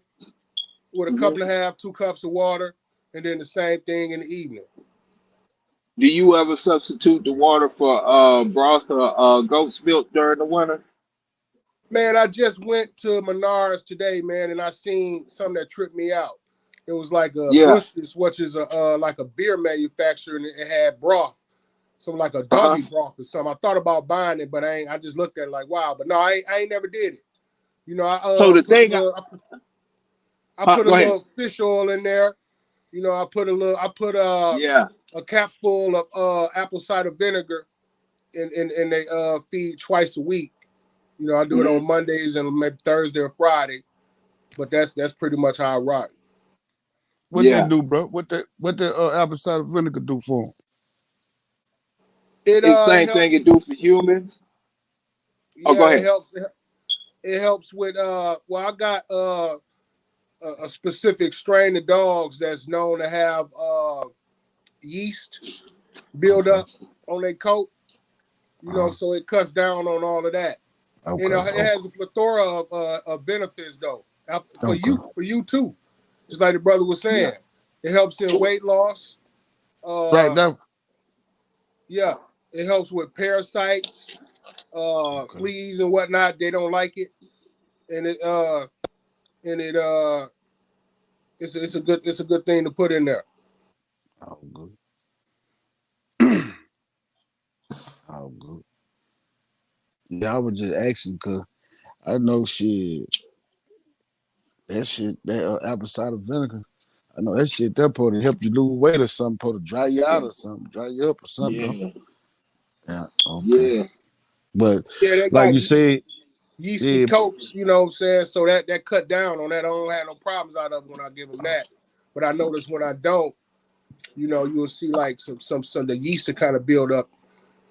with a cup mhm. and a half, 2 cups of water, and then the same thing in the evening. Do you ever substitute the water for broth or goat's milk during the winter? Man, I just went to Menards today, man, and I seen something that tripped me out. It was like a Yeah. Bush's, which is a like a beer manufacturer, and it had broth, some like a Uh huh. doggy broth or something. I thought about buying it, but I ain't. I just looked at it like, wow. But no, I ain't never did it. You know, I So the put a thing, little, I put a go ahead. little fish oil in there. You know, I put Yeah. a cap full of apple cider vinegar in they feed twice a week. You know, I do it Hmm. on Mondays and maybe Thursday or Friday. But that's pretty much how I rock. What that Yeah. do, bro? What that apple cider vinegar do for 'em? It It's the it same thing helps. it do for humans. Oh, Yeah, go it ahead. helps. It helps with well, I got a specific strain of dogs that's known to have yeast build Okay, up on their coat. You know, uh, so it cuts down on all of that. You know, okay, it okay, has a plethora of benefits though for okay. you too. Just like the brother was Yeah. saying, it helps in weight loss. Right Uh, now. yeah, it helps with parasites, Okay, fleas and whatnot. They don't like it, and it it's a good thing to put in there. all good, all good. Yeah, I was just asking because I know that apple cider vinegar. I know that shit that supposed to help you lose weight or something, supposed to dry you out or something, dry you up or something. Though. Yeah. Yeah, okay. Yeah. But Yeah, they like got you said, yeasty yeah, coats. You know what I'm saying? So that cut down on that. I don't have no problems out of it when I give them that. But I notice when I don't, you know, you'll see like some the yeast to kind of build up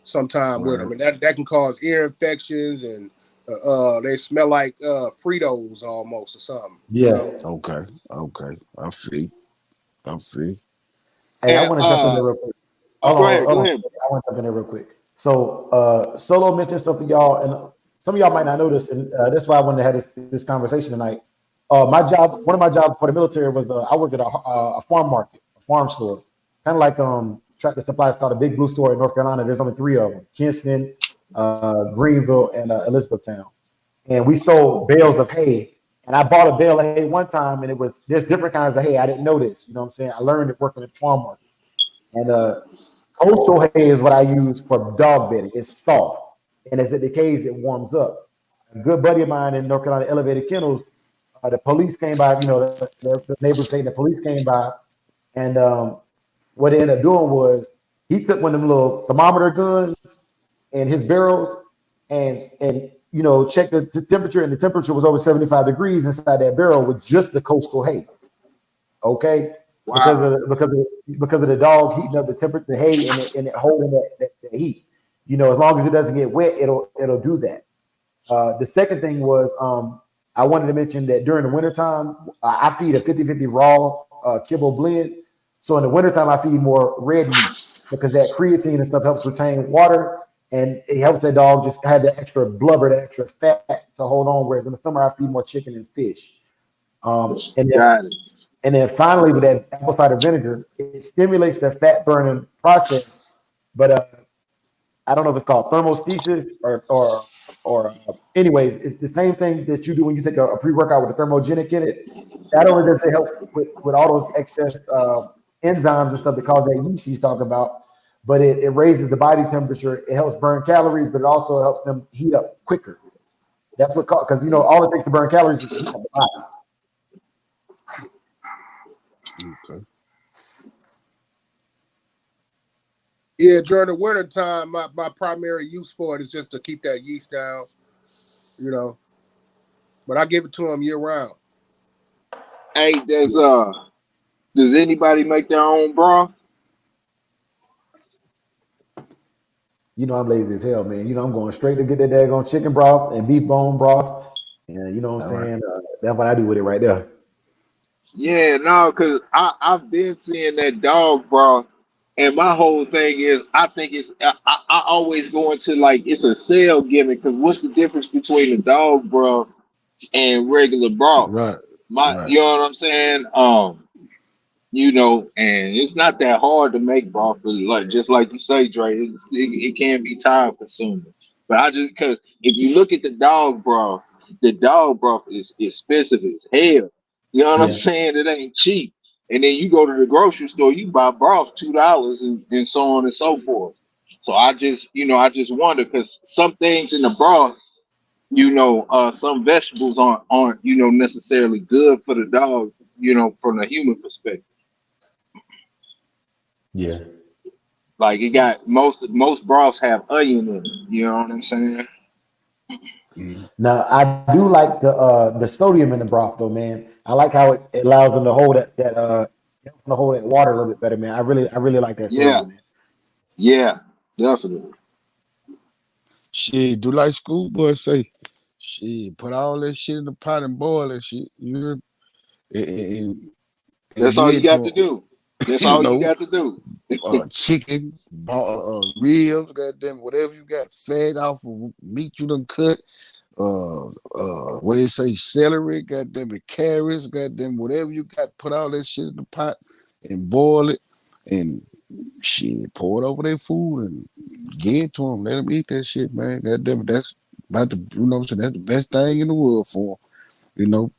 sometime with right, them, and that can cause ear infections, and they smell like Fritos almost or something. You yeah. know. okay, okay. I I'm free. Hey, I And want to jump in there real quick. oh, go ahead, Hold go on. ahead. I want to jump in there real quick. So, Solo mentioned something, y'all, and some of y'all might not know this, and that's why I wanted to have this conversation tonight. My job, one of my jobs for the military was I worked at a farm market, a farm store, kind of like Tractor Supply is called a Big Blue Store in North Carolina. There's only three of them: Kinston, Greenville, and Elizabethtown. And we sold bales of hay. And I bought a bale of hay one time, and there's different kinds of hay. I didn't know this. You know what I'm saying? I learned it working at the farm market. And coastal hay is what I use for dog bedding. It's soft, and as it decays, it warms up. A good buddy of mine in North Carolina, Elevated Kennels, the police came by. You know, the neighbors saying the police came by, and what they ended up doing was he took one of them little thermometer guns in his barrels and checked the temperature, and the temperature was over 75 degrees inside that barrel with just the coastal hay. Okay, because Wow. of the dog heating up the temperature, the hay, and it holding that heat. You know, as long as it doesn't get wet, it'll do that. The second thing was I wanted to mention that during the wintertime, I feed a 50-50 raw kibble blend. So in the wintertime, I feed more red meat because that creatine and stuff helps retain water, and it helps that dog just have that extra blubber, that extra fat to hold on. Whereas in the summer, I feed more chicken and fish. And then Got it. and then finally, with that apple cider vinegar, it stimulates the fat burning process. But I don't know if it's called thermostasis or anyways, it's the same thing that you do when you take a pre-workout with a thermogenic in it. Not only does it help with all those excess enzymes and stuff that cause that yeast he's talking about, but it raises the body temperature. It helps burn calories, but it also helps them heat up quicker. That's what because all it takes to burn calories is to heat up the body. Okay. Yeah, during the winter time, my primary use for it is just to keep that yeast down, you know. But I give it to them year round. Hey, does anybody make their own broth? I'm lazy as hell, man. I'm going straight to get that daggone chicken broth and beef bone broth. And you know what I'm All right. saying? That's what I do with it right there. Yeah, no, because I've been seeing that dog broth, and my whole thing is I think I always go into like it's a sale gimmick because what's the difference between the dog broth and regular broth? Right. Right. You know what I'm saying? And it's not that hard to make broth, but like just like you say, Dre, it can be time consuming. But I just because if you look at the dog broth is expensive as hell. You know what I'm Yeah. saying? It ain't cheap. And then you go to the grocery store, you buy broth $2 and so on and so forth. So I just wonder because some things in the broth, some vegetables aren't necessarily good for the dog, from the human perspective. Yeah. Like it got most broths have onion in it. You know what I'm saying? Mhm. Now I do like the sodium in the broth though, man. I like how it allows them to hold helps them to hold that water a little bit better, man. I really like that Yeah, sodium, man. yeah, definitely. Shit, do like schoolboy say. Shit, put all that shit in the pot and boil that shit. And, and That's all give you it to got to them. do. That's You all you know, got to do. chicken, ribs, goddamn, whatever you got, fat off of meat you done cut. What they say, celery, goddamn it, carrots, goddamn, whatever you got, put all that shit in the pot and boil it and shit, pour it over their food and give it to them. Let them eat that shit, man. Goddamn it, that's about the, what I'm saying, that's the best thing in the world for 'em.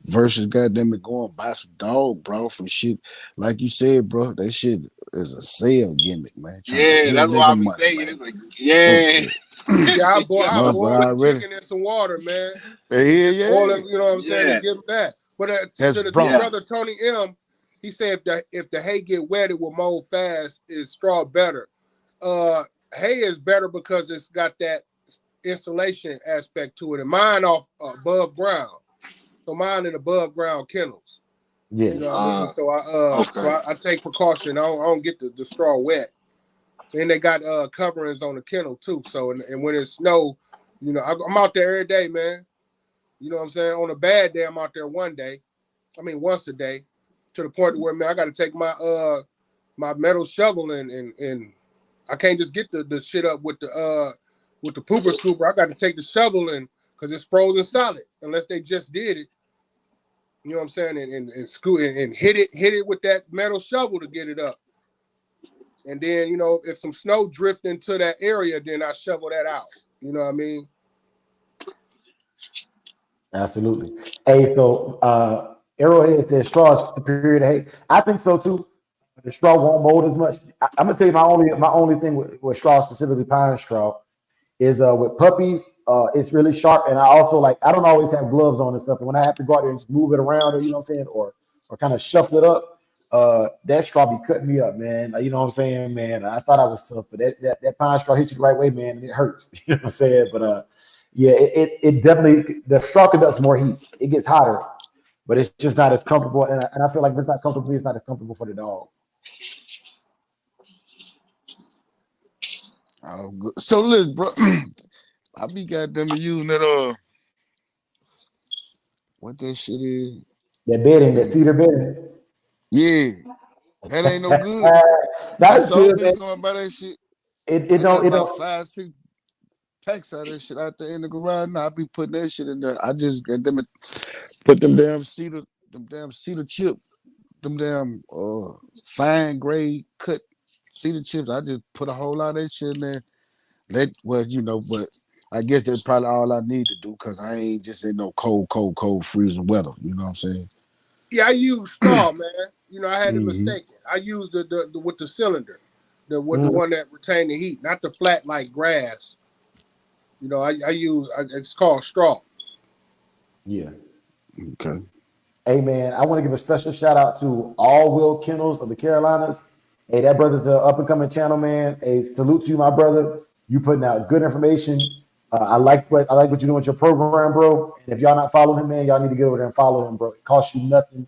Versus goddamn it going buy some dog broth and shit. Like you said, bro, that shit is a sale gimmick, man. Trying to Yeah, get a that's what I nigga be money, saying. man. It's like, Fuck yeah, that. Yeah, I My boy boil the already. chicken in some water, man. Yeah, Just boil yeah. it, you know what I'm saying, and yeah, give them that. But That's to the broth. yeah. brother Tony M, he said if the hay get wet, it will mold fast. Is straw better? Hay is better because it's got that insulation aspect to it, and mine off above ground. So mine in above ground kennels. Yeah. You know what I mean? Uh, So okay. I take precaution. I don't get the straw wet. And they got coverings on the kennel too. So and when it snow, I'm out there every day, man. You know what I'm saying? On a bad day, I'm out there one day. I mean once a day. to the point where, man, I got to take my my metal shovel and I can't just get the shit up with the pooper scooper. I got to take the shovel in because it's frozen solid unless they just did it. You know what I'm saying? And scoot and hit it with that metal shovel to get it up. And then, you know, if some snow drift into that area, then I shovel that out. You know what I mean? Absolutely. Hey, so Arrowhead says straw is superior to hay. I think so too. The straw won't mold as much. I'm gonna tell you my only thing with straw, specifically pine straw, is with puppies, it's really sharp. And I also I don't always have gloves on and stuff. And when I have to go out there and just move it around, or you know what I'm saying, or kind of shuffle it up, that straw be cutting me up, man. You know what I'm saying, man. I thought I was tough, but that pine straw hits you the right way, man, and it hurts. You know what I'm saying? But yeah, it definitely, the straw conducts more heat. It gets hotter, but it's just not as comfortable. And I feel like if it's not comfortable, it's not as comfortable for the dog. Oh, good. So look, bro, I be goddamn using that what that shit is. That bedding, that cedar bedding. Yeah, that ain't no good. That I is saw good, man. me going by that shit. It I got don't about 5-6 packs of that shit out there in the garage. Now I be putting that shit in there. I just get them, put them damn cedar chips, them damn fine grade cut cedar chips. I just put a whole lot of that shit in there. But I guess that's probably all I need to do because I ain't just in no cold freezing weather. You know what I'm saying? Yeah, I use straw, man. You know, I had it mistaken. I used the with the cylinder, the one that retained the heat, not the flat like grass. You know, I use it's called straw. Yeah. Okay. Hey, man, I want to give a special shout out to All Will Kennels of the Carolinas. Hey, that brother's an up and coming channel, man. Hey, salute to you, my brother. You putting out good information. I like what you're doing with your program, bro. And if y'all not following him, man, y'all need to get over there and follow him, bro. It costs you nothing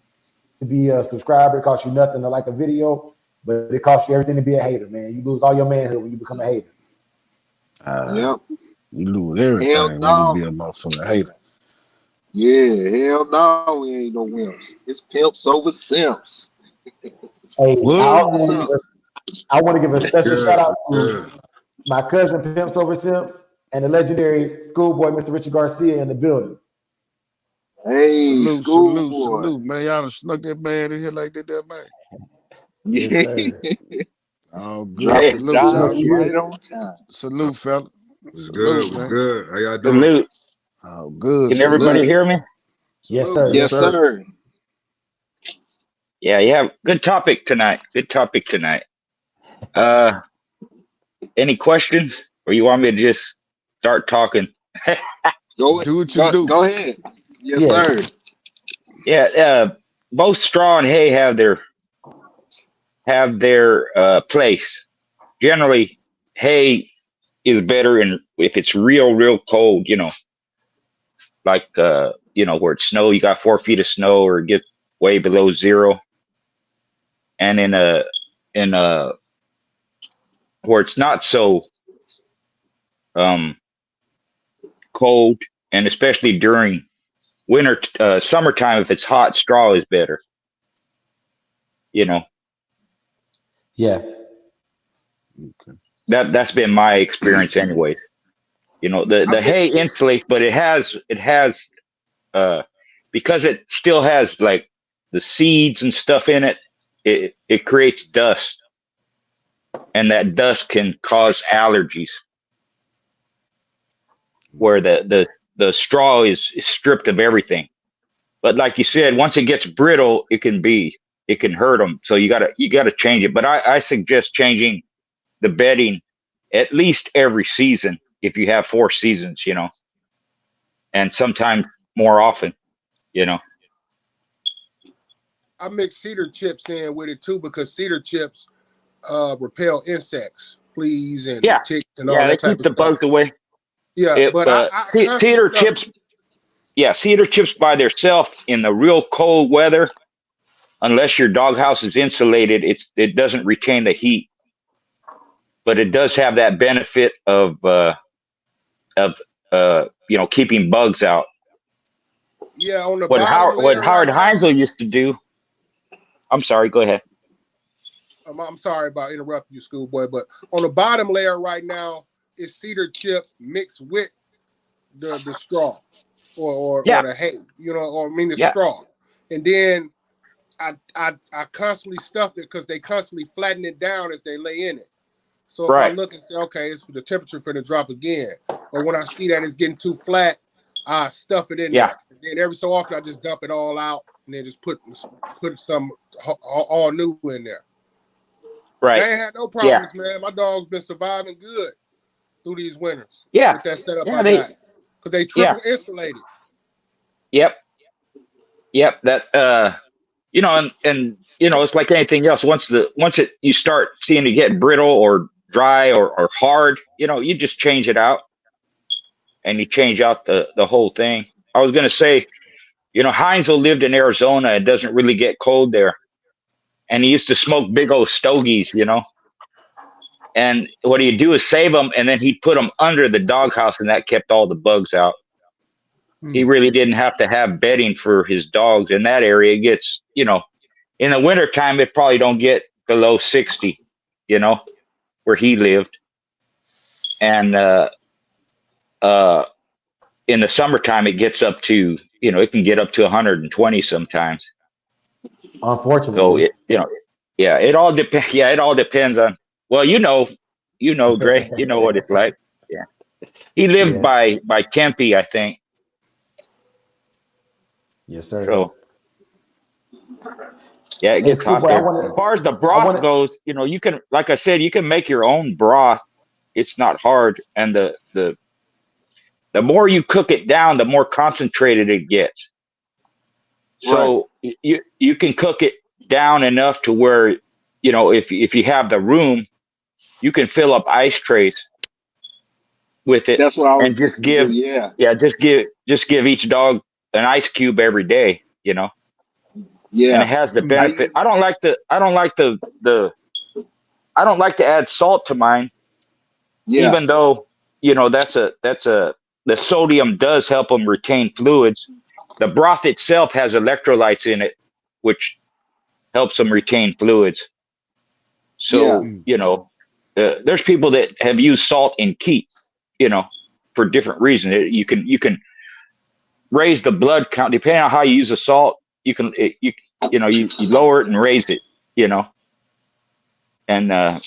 to be a subscriber. It costs you nothing to like a video, but it costs you everything to be a hater, man. You lose all your manhood when you become a hater. Yep. You lose everything Hell when you no. be a motherfucker hater. Yeah, hell no, we ain't no wimps. It's pimps over simps. Hey, What? I want to give a special shout Good, out good. to my cousin Pimps Over Simps and the legendary schoolboy Mr. Richard Garcia in the building. Hey, Salute, schoolboy. man. Y'all done snuck that man in here like that, man. Yes, sir. Oh, good. Drop the Salute, You know, y'all. dime you right on time. Salute, fella. What's good? Salute, What's man. good? How y'all doing? Salute. Oh, good. Can everybody Salute. hear me? yes, Salute. sir. Yes, Yes, Yes, sir. sir. sir. Yeah. Good topic tonight. Any questions? Or you want me to just start talking? Do what you do. Go ahead. Yes, Yeah. sir. Yeah, both straw and hay have their place. Generally, hay is better if it's real cold, like where it's snow, you got 4 feet of snow or get way below zero. And in a where it's not so cold, and especially during summertime, if it's hot, straw is better. You know Yeah. Okay. that's been my experience anyway. I The hay mix insulates, but it has because it still has like the seeds and stuff in it. It creates dust, and that dust can cause allergies. Where the straw is stripped of everything. But like you said, once it gets brittle, it can hurt them. So you gotta change it. But I suggest changing the bedding at least every season if you have 4 seasons, and sometimes more often, you know. I mix cedar chips in with it too because cedar chips repel insects, fleas and Yeah, ticks and all yeah, they that type keep of the stuff. bugs away. Yeah, If but I custom cedar stuff. chips, yeah, cedar chips by themselves in the real cold weather, unless your doghouse is insulated, it doesn't retain the heat, but it does have that benefit of keeping bugs out. Yeah, on the What bottom Howard layer what Howard like that. Heinzel used to do, I'm sorry. Go ahead. I'm sorry about interrupting you, schoolboy, but on the bottom layer right now is cedar chips mixed with the straw or Yeah. the hay, or I mean the Yeah. straw. And then I constantly stuff it because they constantly flatten it down as they lay in it. So if I Right. look and say, okay, it's for the temperature for the drop again, or when I see that it's getting too flat, I stuff it in Yeah. there. And then every so often I just dump it all out and then just put some all new in there. Right. I ain't had no Yeah. problems, man. My dog's been surviving good through these winters Yeah. with that setup Yeah. I got because they Yeah. triple insulated. Yep. Yep. That, and it's like anything else. Once you start seeing it get brittle or dry or hard, you just change it out and you change out the whole thing. I was going to say, Heinzel lived in Arizona. It doesn't really get cold there. And he used to smoke big old stogies, and what he'd do is save them and then he'd put them under the doghouse and that kept all the bugs out. He really didn't have to have bedding for his dogs in that area. It gets, in the wintertime, it probably don't get below 60, where he lived. And uh, in the summertime, it gets up to, it can get up to 120 sometimes. So Unfortunately. yeah, it all depends. Yeah, it all depends on, well, Dre, you know what it's like. Yeah. He lived Yeah. by Tempe, I think. Yes, sir. So yeah, it Hey, gets hot schoolboy, there. As far as the broth goes, you can, like I said, you can make your own broth. It's not hard, and the more you cook it down, the more concentrated it gets. So you can cook it down enough to where, if you have the room, you can fill up ice trays with it That's what I was and just thinking. give, Yeah. yeah, just give each dog an ice cube every day, and it Yeah. has the I benefit. used, I don't like to add salt to mine, yeah. even though, the sodium does help them retain fluids. The broth itself has electrolytes in it, which helps them retain fluids. Yeah. So, there's people that have used salt in keep, for different reasons. You can raise the blood count depending on how you use the salt. You can you lower it and raise it, and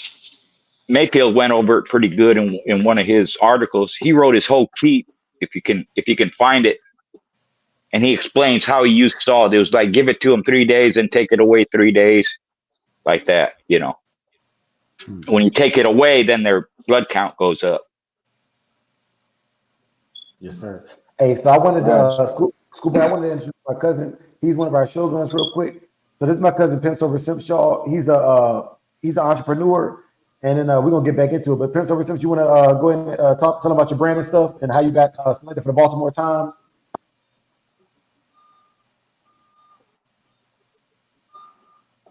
Mayfield went over it pretty good in one of his articles. He wrote his whole keep, if you can find it, and he explains how he used salt. It was like give it to him 3 days and take it away 3 days, like that. When you take it away, then their blood count goes up. Yes, sir. Hey, so I wanted to schoolboy, I wanted to introduce my cousin. He's one of our Shoguns real quick. So this is my cousin Pimps over Simpshaw. He's an entrepreneur, and then we're gonna get back into it. But Pimps over Simps, you want to go ahead and tell them about your brand and stuff and how you got selected for the Baltimore Times.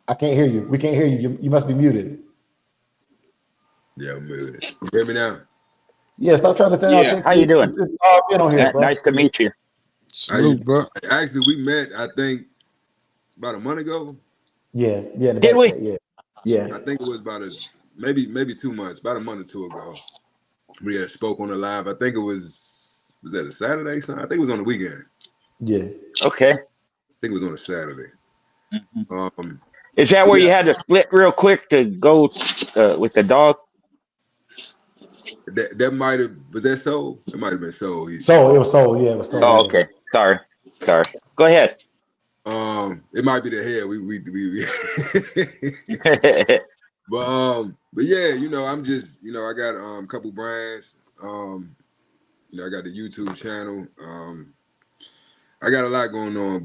I can't hear you. We can't hear you. You must be muted. Yeah, I'm muted. You hear me now? Yeah, stop trying to tell Yeah. How you doing? It's all been on here, bro. Nice to meet you. Salute, bro. Actually, we met, I think, about a month ago. Yeah, in the Did back we? chat, yeah. I think it was maybe 2 months, about a month or two ago. We had spoke on the live. I think it was that a Saturday? I think it was on the weekend. Yeah. Okay. I think it was on a Saturday. Mm-hmm. Is that where you had to split real quick to go with the dog? That might have, was that Soul? It might have been Soul. It was Soul. Yeah, it was Soul. Oh, okay. Sorry. Go ahead. It might be the hair. But yeah, I'm just, I got a couple brands. I got the YouTube channel. I got a lot going on,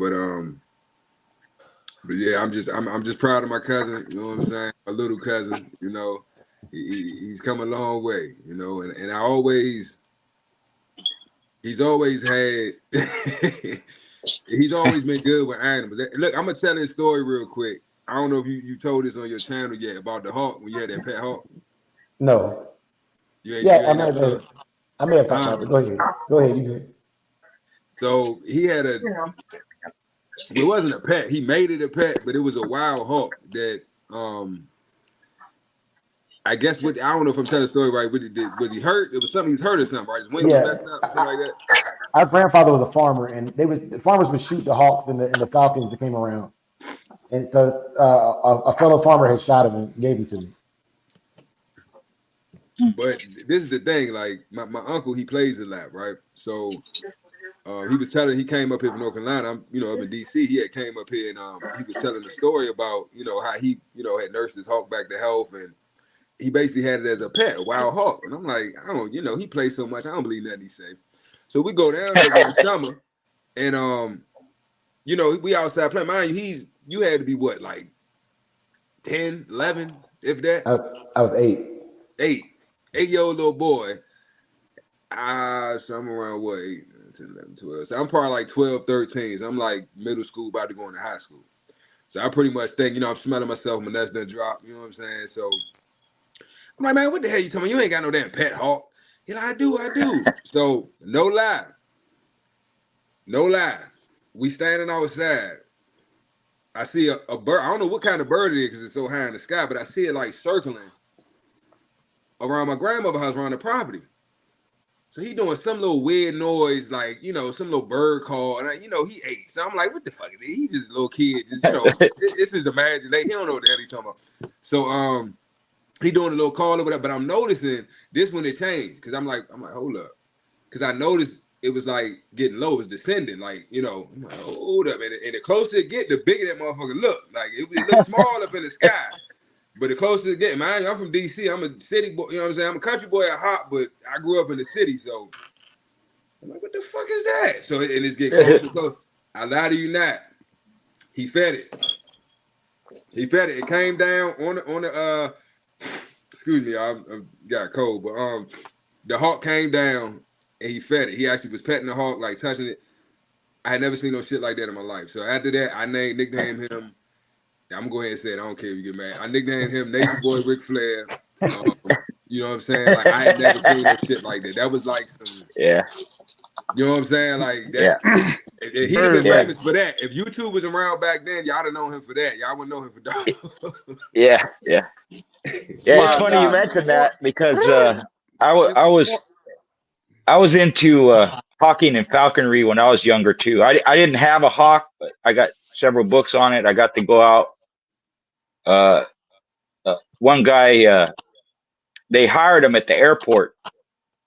but yeah, I'm just proud of my cousin. You know what I'm saying? My little cousin. He's come a long way. And he's always had. He's always been good with animals. Look, I'm gonna tell this story real quick. I don't know if you told this on your channel yet about the hawk when you had that pet hawk. No. I may have talked about it. Go ahead. You good. So he had Well, it wasn't a pet. He made it a pet, but it was a wild hawk that I guess what I don't know if I'm telling the story right. Was he hurt? It was something he was hurt or something, right? His wing was Yeah, messed up or something like that. our grandfather was a farmer, and the farmers would shoot the hawks and the falcons that came around. And so a fellow farmer had shot him and gave him to me. But this is the thing, like my uncle, he plays a lot, right? So he was telling, he came up here from North Carolina. I'm, up in DC. He had came up here and he was telling the story about, how he, had nursed his hawk back to health, and he basically had it as a pet, a wild hawk. And I'm like, I don't, he plays so much, I don't believe nothing he say. So we go down there one summer, and we outside playing. Mind you had to be what, like 10, 11, if that. I was 8. 8-year-old little boy. So I'm around what, 8, 10, 11, 12. So I'm probably like 12, 13. So I'm like middle school, about to go into high school. So I pretty much think, I'm smelling myself, my nuts done drop, you know what I'm saying? So I'm like, man, what the hell you talking about? You ain't got no damn pet hawk. I do. So no lie. We standing outside. I see a bird. I don't know what kind of bird it is because it's so high in the sky, but I see it like circling around my grandmother's house, around the property. So he doing some little weird noise, like, some little bird call. And, he ate. So I'm like, what the fuck is it? He just a little kid. Just, it's his imagination. He don't know what the hell he's talking about. So he doing a little call or whatever. But I'm noticing this when it changed. Because I'm like, hold up. Because I noticed it was like getting low. It was descending. Like, I'm like, hold up. And the closer it get, the bigger that motherfucker look. Like, it looked small up in the sky. But the closer it get, man, I'm from DC. I'm a city boy, you know what I'm saying? I'm a country boy at heart, but I grew up in the city, so I'm like, what the fuck is that? So and it's getting closer and closer. I lie to you not. He fed it. It came down on the excuse me, I got cold, but the hawk came down and he fed it. He actually was petting the hawk, like touching it. I had never seen no shit like that in my life. So after that, I nicknamed him. I'm gonna go ahead and say it. I don't care if you get mad. I nicknamed him Nature Boy Ric Flair. You know what I'm saying? Like, I had never seen no shit like that. That was like some. Yeah. You know what I'm saying? Like that. Yeah. He'd have been famous for that. If YouTube was around back then, y'all would know him for that. Y'all wouldn't know him for that. Yeah. It's funny you mentioned that because I was into hawking and falconry when I was younger too. I didn't have a hawk, but I got several books on it. I got to go out. One guy, they hired him at the airport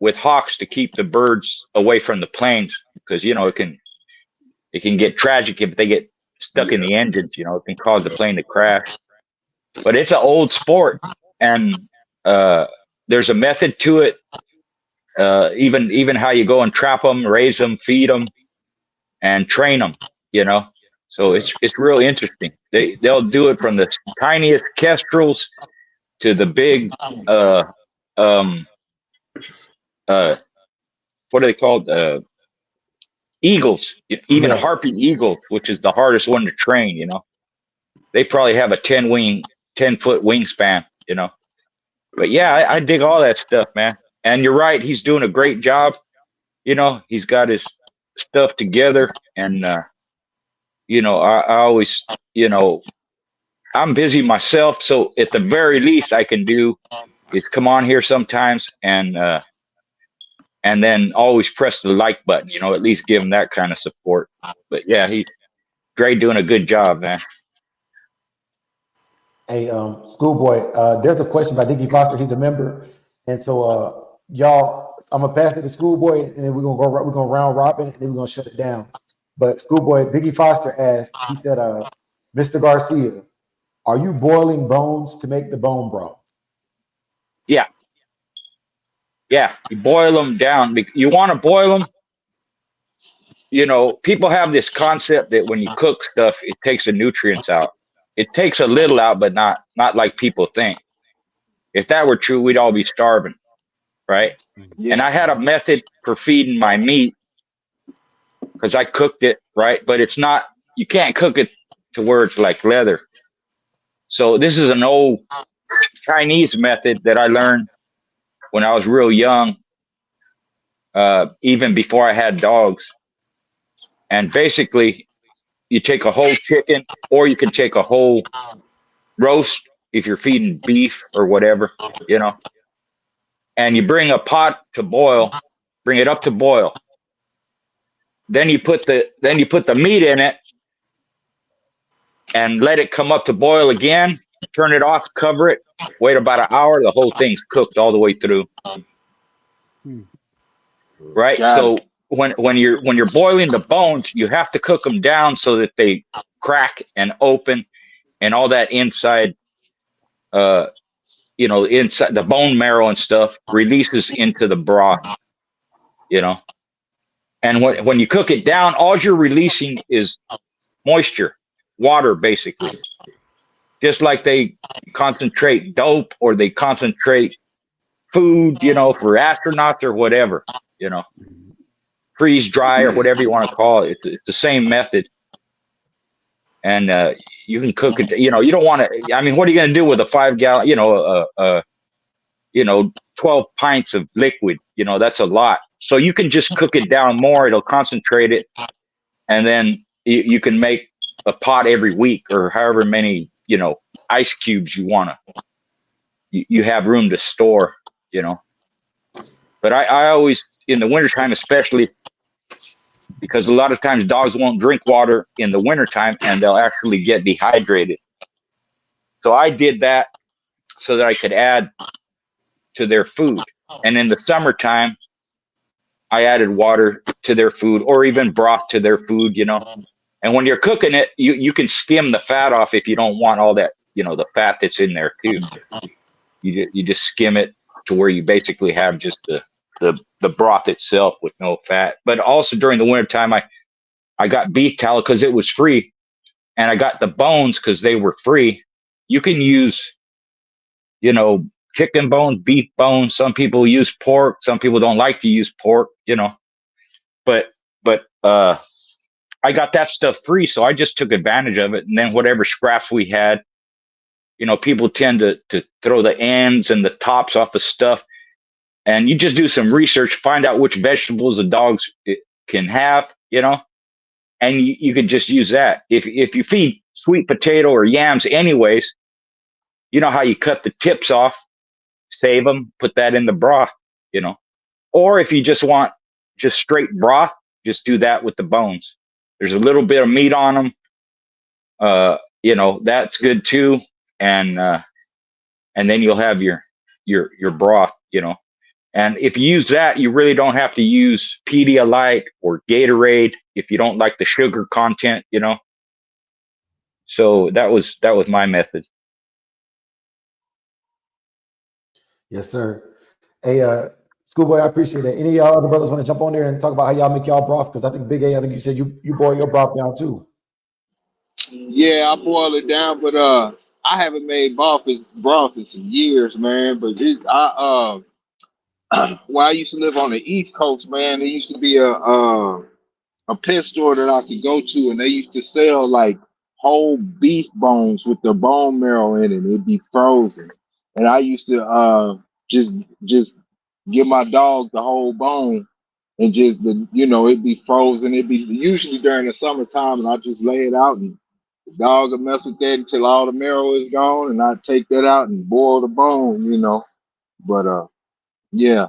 with hawks to keep the birds away from the planes because it can get tragic if they get stuck in the engines. It can cause the plane to crash. But it's an old sport, and there's a method to it. Even how you go and trap them, raise them, feed them, and train them. So it's really interesting. They'll do it from the tiniest kestrels to the big what are they called? Eagles, even harpy eagles, which is the hardest one to train. They probably have a 10-foot wingspan. But yeah, I dig all that stuff, man. And you're right, he's doing a great job. He's got his stuff together, and I always, I'm busy myself, so at the very least I can do is come on here sometimes and then always press the like button, at least give him that kind of support. But yeah, Dre doing a good job, man. Hey, Schoolboy, there's a question by Dickie Foster. He's a member. And so y'all, I'm gonna pass it to Schoolboy, and then we're gonna round robin, and then we're gonna shut it down. But Schoolboy, Dickie Foster asked, he said, Mr. Garcia, are you boiling bones to make the bone broth? Yeah. You boil them down. You want to boil them. People have this concept that when you cook stuff, it takes the nutrients out. It takes a little out, but not like people think. If that were true, we'd all be starving, right? Yeah. And I had a method for feeding my meat because I cooked it, right? But it's not, you can't cook it to where it's like leather. So this is an old Chinese method that I learned when I was real young, even before I had dogs. And basically, you take a whole chicken, or you can take a whole roast if you're feeding beef or whatever, you know, and you bring a pot to boil, bring it up to boil. Then you put the meat in it and let it come up to boil again. Turn it off, cover it, wait about an hour. The whole thing's cooked all the way through. Right. Got it. So when you're boiling the bones, you have to cook them down so that they crack and open, and all that inside, inside the bone marrow and stuff releases into the broth. You know, and when you cook it down, all you're releasing is moisture, water, basically. Just like they concentrate dope or they concentrate food, for astronauts or whatever, freeze dry or whatever you want to call it. It's the same method. And you can cook it, you don't want to, I mean, what are you going to do with a 5 gallon, 12 pints of liquid, that's a lot. So you can just cook it down more. It'll concentrate it. And then you can make a pot every week or however many, ice cubes you want to, you have room to store, But I always, in the wintertime especially, because a lot of times dogs won't drink water in the wintertime and they'll actually get dehydrated. So I did that so that I could add to their food. And in the summertime, I added water to their food or even broth to their food, And when you're cooking it, you can skim the fat off if you don't want all that, the fat that's in there too. You just skim it to where you basically have just the broth itself with no fat. But also during the wintertime, I got beef tallow because it was free, and I got the bones because they were free. You can use, chicken bones, beef bones. Some people use pork. Some people don't like to use pork, But I got that stuff free, so I just took advantage of it. And then whatever scraps we had, people tend to throw the ends and the tops off the stuff. And you just do some research, find out which vegetables the dogs can have, and you could just use that. If you feed sweet potato or yams anyways, you know how you cut the tips off, save them, put that in the broth, Or if you just want just straight broth, just do that with the bones. There's a little bit of meat on them. That's good too. And then you'll have your broth, And if you use that, you really don't have to use Pedialyte or Gatorade if you don't like the sugar content, So that was my method. Yes, sir. Hey, Schoolboy, I appreciate it. Any of y'all other brothers want to jump on there and talk about how y'all make y'all broth? Because I think Big A, I think you said you boil your broth down too. Yeah, I boil it down, but I haven't made broth in some years, man. But when I used to live on the East Coast, man, there used to be a pet store that I could go to, and they used to sell like whole beef bones with the bone marrow in it. It'd be frozen, and I used to just give my dog the whole bone, and just it'd be frozen. It'd be usually during the summertime, and I just lay it out, and the dog would mess with that until all the marrow is gone, and I take that out and boil the bone. But yeah.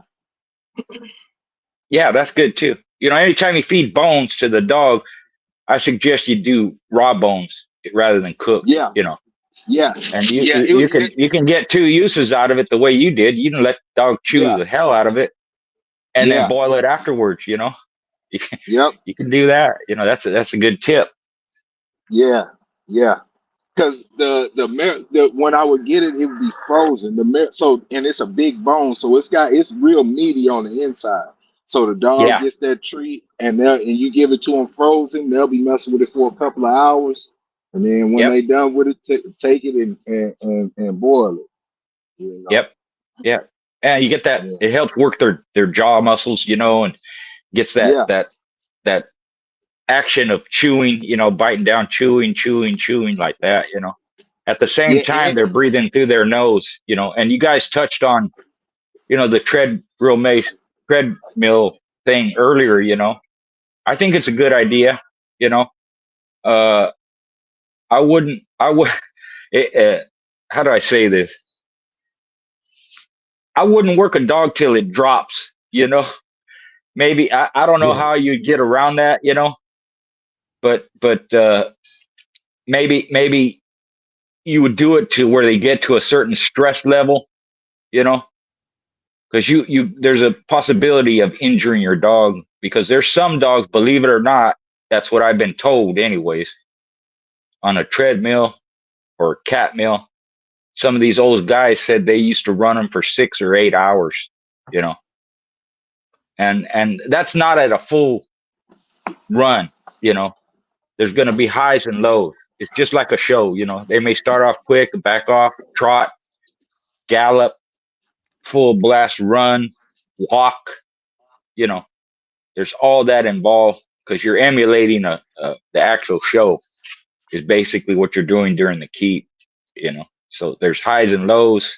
Yeah, that's good too. Anytime you feed bones to the dog, I suggest you do raw bones rather than cook. Yeah. Yeah. And Yeah. you can get 2 uses out of it the way you did. You can let the dog chew the hell out of it, and then boil it afterwards. You Yep. you can do that. That's a good tip. Yeah. Yeah. Because the when I would get it, it would be frozen. And it's a big bone, so it's real meaty on the inside. So the dog gets that treat, and you give it to them frozen. They'll be messing with it for a couple of hours, and then when they done with it, take it and boil it. Yep. Yeah. And you get that. It helps work their jaw muscles, and gets that action of chewing, biting down, chewing like that, At the same time, they're breathing through their nose, and you guys touched on, the treadmill thing earlier, I think it's a good idea, uh, I wouldn't. I would. How do I say this? I wouldn't work a dog till it drops. You know, maybe I don't know Yeah. how you get around that. You know, but maybe you would do it to where they get to a certain stress level. You know, because you there's a possibility of injuring your dog because there's some dogs, believe it or not, that's what I've been told, anyways, on a treadmill or cat mill. Some of these old guys said they used to run them for 6 or 8 hours, you know, and that's not at a full run, you know. There's going to be highs and lows. It's just like a show, you know. They may start off quick, back off, trot, gallop, full blast run, walk, you know. There's all that involved because you're emulating the actual show is basically what you're doing during the keep, you know. So there's highs and lows,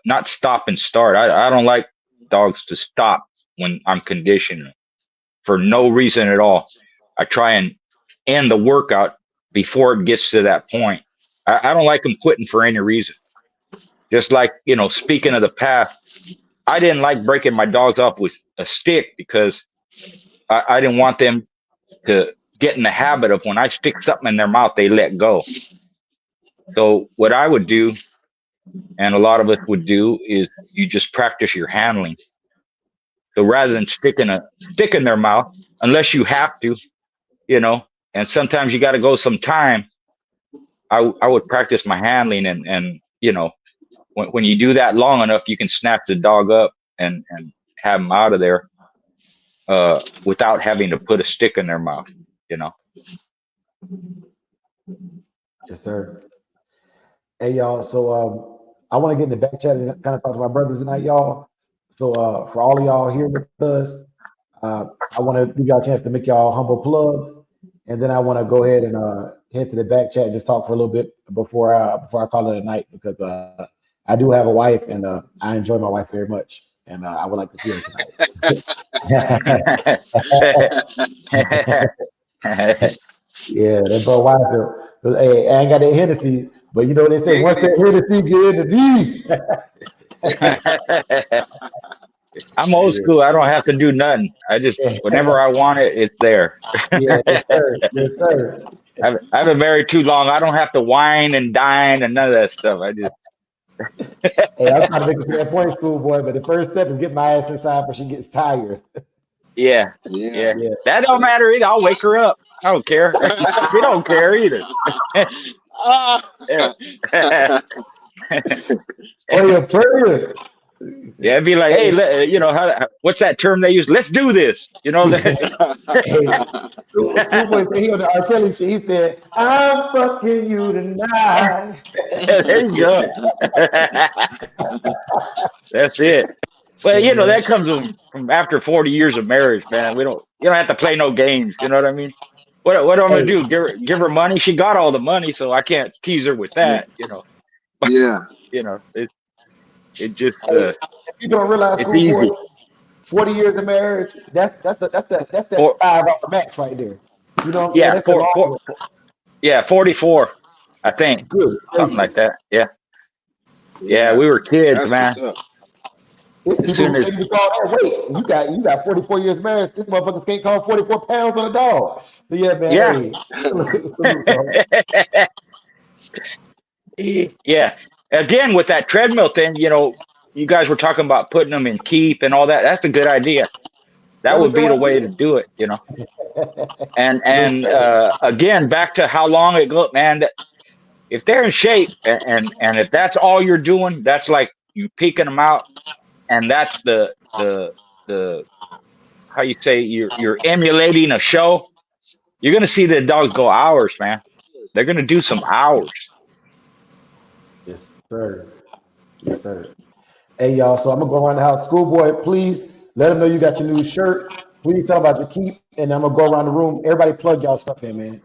not stop and start. I don't like dogs to stop when I'm conditioning for no reason at all. I try and end the workout before it gets to that point. I don't like them quitting for any reason. Just like, you know, speaking of the past, I didn't like breaking my dogs up with a stick because I didn't want them to get in the habit of when I stick something in their mouth, they let go. So what I would do, and a lot of us would do, is you just practice your handling. So rather than sticking a stick in their mouth, unless you have to, you know, and sometimes you got to go some time, I would practice my handling and you know, when you do that long enough, you can snap the dog up and have them out of there without having to put a stick in their mouth, you know. Yes, sir. Hey, y'all. So I want to get in the back chat and kind of talk to my brothers tonight, y'all. So for all of y'all here with us, I want to give y'all a chance to make y'all humble plugs, and then I want to go ahead and head to the back chat and just talk for a little bit before I call it a night because I do have a wife and I enjoy my wife very much, and I would like to see her tonight. Yeah, that bro wife. Hey, I ain't got that Hennessy, but you know what they say, once that Hennessy get in the D. I'm old school. I don't have to do nothing. I just whenever I want it, it's there. Yeah, yes, sir. Yes, sir. I haven't been married too long. I don't have to whine and dine and none of that stuff. I just Hey, I'm trying to make it to that point, schoolboy, but the first step is get my ass inside before she gets tired. yeah. That don't matter either. I'll wake her up. I don't care. She don't care either. Yeah. Prayer. Yeah, it'd be like, hey, you know, what's that term they use? Let's do this. You know, Schoolboy said he on the R. Kelly shit. He said, "I'm fucking you tonight." there you go. That's it. Well, you know, that comes from after 40 years of marriage, man. You don't have to play no games. You know what I mean? What am I gonna do? Give her money? She got all the money, so I can't tease her with that. You know. Yeah. You know, it just People don't realize, it's schoolboy, easy. 40 years of marriage. That's that 5 off the max right there. You know what I'm saying? That's 44. I think. Good. Something like that. Yeah, we were kids, man. As soon as wait, you got 44 years of marriage. This motherfucker can't call 44 pounds on a dog. So yeah, man. Yeah. Yeah. Again, with that treadmill thing, you know, you guys were talking about putting them in keep and all that. That's a good idea. That would be the way to do it, you know. And again, back to how long it goes, man. If they're in shape and if that's all you're doing, that's like you peeking them out, and that's the how you say you're emulating a show. You're gonna see the dogs go hours, man. They're gonna do some hours. Yes, sir. Yes, sir. Hey, y'all. So I'm gonna go around the house. Schoolboy, please let them know you got your new shirt. Please tell them about your keep, and I'm gonna go around the room. Everybody, plug y'all stuff in, man.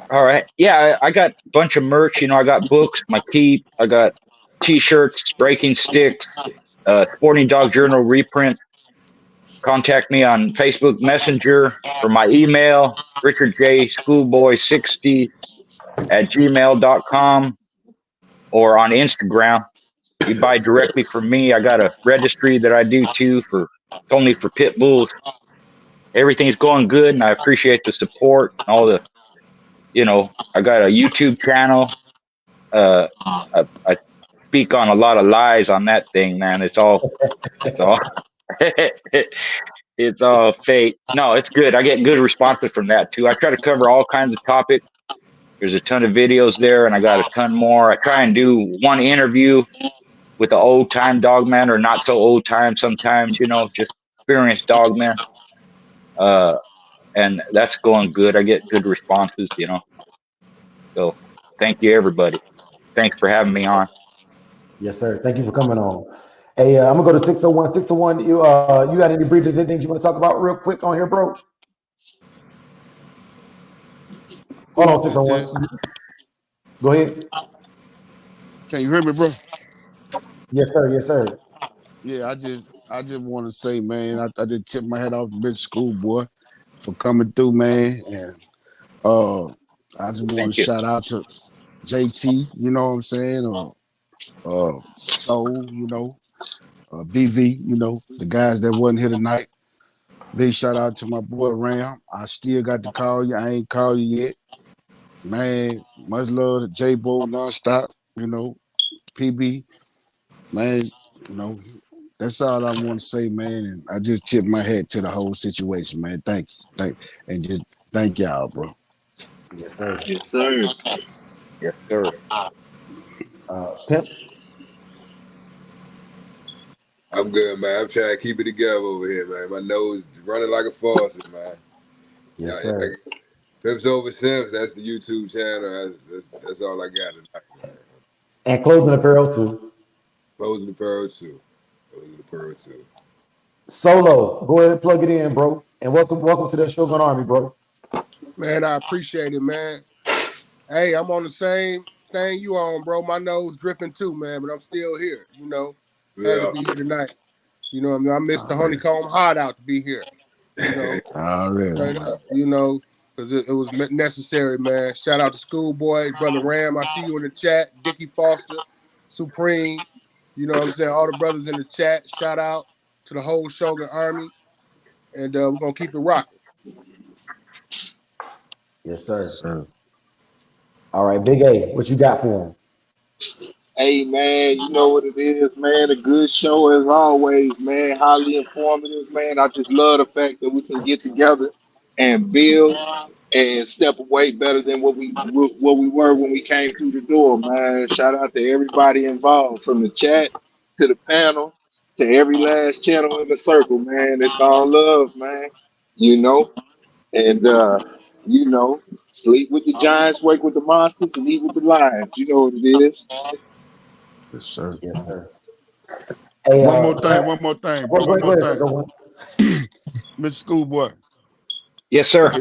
All right. Yeah, I got a bunch of merch. You know, I got books, my keep. I got T-shirts, breaking sticks, Sporting Dog Journal reprints. contact me on Facebook Messenger or my email, richardjschoolboy60@gmail.com, or on Instagram. You buy directly from me. I got a registry that I do too for it's only for pit bulls. Everything's going good, and I appreciate the support. All the, I got a YouTube channel. Uh, I speak on a lot of lies on that thing, man. It's all, it's all fake. No, it's good. I get good responses from that too. I try to cover all kinds of topics. There's a ton of videos there, and I got a ton more. I try and do one interview with the old time dogman, or not so old time sometimes, just experienced dogman. And that's going good. I get good responses. So thank you, everybody. Thanks for having me on. Yes, sir. Thank you for coming on. Hey, I'm gonna go to 601. 601, you got any breeders, anything you want to talk about real quick on here, bro? Hold on, 601. Go ahead. Can you hear me, bro? Yes, sir. Yes, sir. Yeah, I just want to say, man, I did tip my head off to Bitch Schoolboy for coming through, man, and I just want Thank to you. shout out to JT, you know what I'm saying, or Soul, BV, the guys that wasn't here tonight. Big shout out to my boy Ram. I still got to call you. I ain't called you yet. Man, much love to J-Bo nonstop, PB. Man, that's all I want to say, man. And I just tip my hat to the whole situation, man. Thank you. And just thank y'all, bro. Yes, sir. Yes, sir. Yes, sir. Pimps. I'm good, man. I'm trying to keep it together over here, man. My nose running like a faucet, man. Yes, Yeah, sir. Pips Over Simps, that's the YouTube channel. That's all I got tonight, man. And clothing apparel too. Closing the pearl too. Closing the pearl too. Solo, go ahead and plug it in, bro. And welcome to the Shogun Army, bro. Man, I appreciate it, man. Hey, I'm on the same thing you on, bro. My nose dripping too, man, but I'm still here. Had to Yeah. be here tonight. What I mean? I missed the honeycomb hot out to be here. Already. Straight up, because it was necessary, man. Shout out to Schoolboy, Brother Ram. I see you in the chat. Dickie Foster, Supreme. You know what I'm saying? All the brothers in the chat. Shout out to the whole Shogun Army. And we're going to keep it rocking. Yes, sir. Sir. All right, Big A, what you got for him? Hey man, you know what it is, man. A good show as always, man. Highly informative, man. I just love the fact that we can get together and build and step away better than what we were when we came through the door, man. Shout out to everybody involved, from the chat to the panel to every last channel in the circle, man. It's all love, man. You know, and you know, sleep with the giants, wake with the monsters, and eat with the lions. You know what it is. Yes, sir. Yes, sir. Hey, One more thing, bro. One go more ahead, thing. go Mr. Schoolboy. Yes, sir.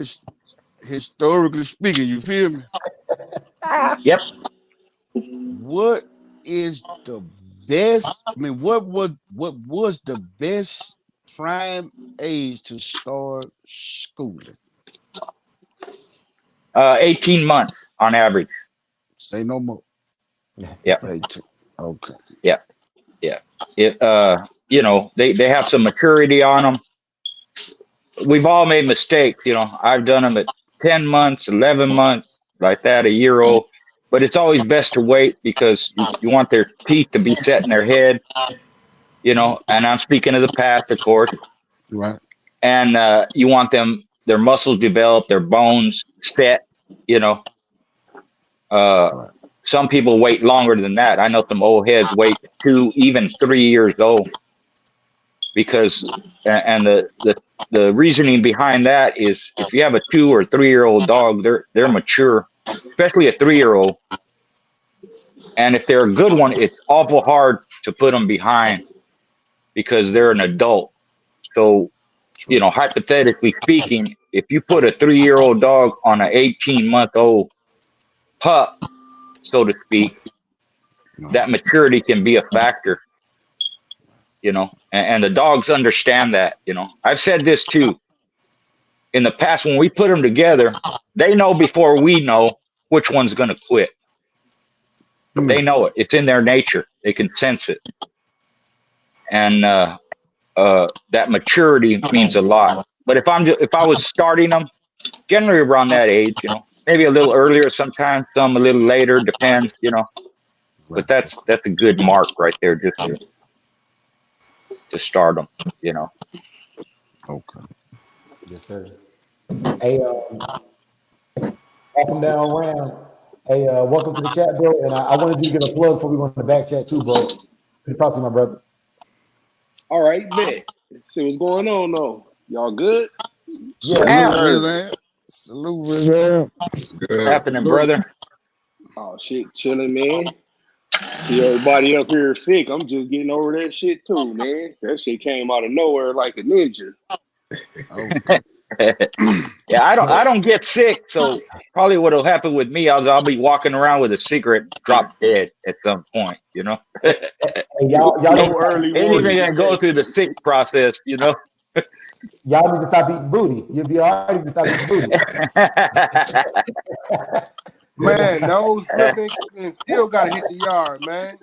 Historically speaking, you feel me? Yep. What is the best? I mean, what was the best prime age to start schooling? 18 months on average. Say no more. Yeah. 18. Okay. Yeah. Yeah. They have some maturity on them. We've all made mistakes. I've done them at 10 months, 11 months, like that, a year old. But it's always best to wait, because you want their teeth to be set in their head, and I'm speaking of the past, of course. Right. And you want their muscles developed, their bones set, Right. Some people wait longer than that. I know some old heads wait 2, even 3 years old, because, and the reasoning behind that is, if you have a 2 or 3-year-old dog, they're mature, especially a 3-year-old. And if they're a good one, it's awful hard to put them behind, because they're an adult. So, hypothetically speaking, if you put a 3-year-old dog on an 18-month-old pup, so to speak, that maturity can be a factor. you know, and the dogs understand that, you know. I've said this too in the past when we put them together, they know before we know which one's going to quit. They know it. It's in their nature. They can sense it. And that maturity means a lot. But if I was starting them, generally around that age, you know, maybe a little earlier sometimes, some a little later, depends, you know. But that's a good mark right there, just to start them, you know. Okay. Yes, sir. Hey, up and down round. Hey, welcome to the chat, bro. And I wanted you to get a plug before we went to the back chat too, bro. Good to talk to you, my brother. All right, bet. See what's going on though. Y'all good? Sam, Salute, Rizal. Salute, Rizal. Good. happening, brother? Oh shit, chilling, man. See everybody up here sick. I'm just getting over that shit too, man. That shit came out of nowhere like a ninja. Okay. Yeah, I don't get sick, so probably what'll happen with me is I'll be walking around with a cigarette, drop dead at some point, you know. Hey, y'all No early Ain't even warning gonna go detection. through the sick process, you know. y'all need to stop eating booty. You'll be all right if you stop eating booty. Man, nose dripping and still got to hit the yard, man.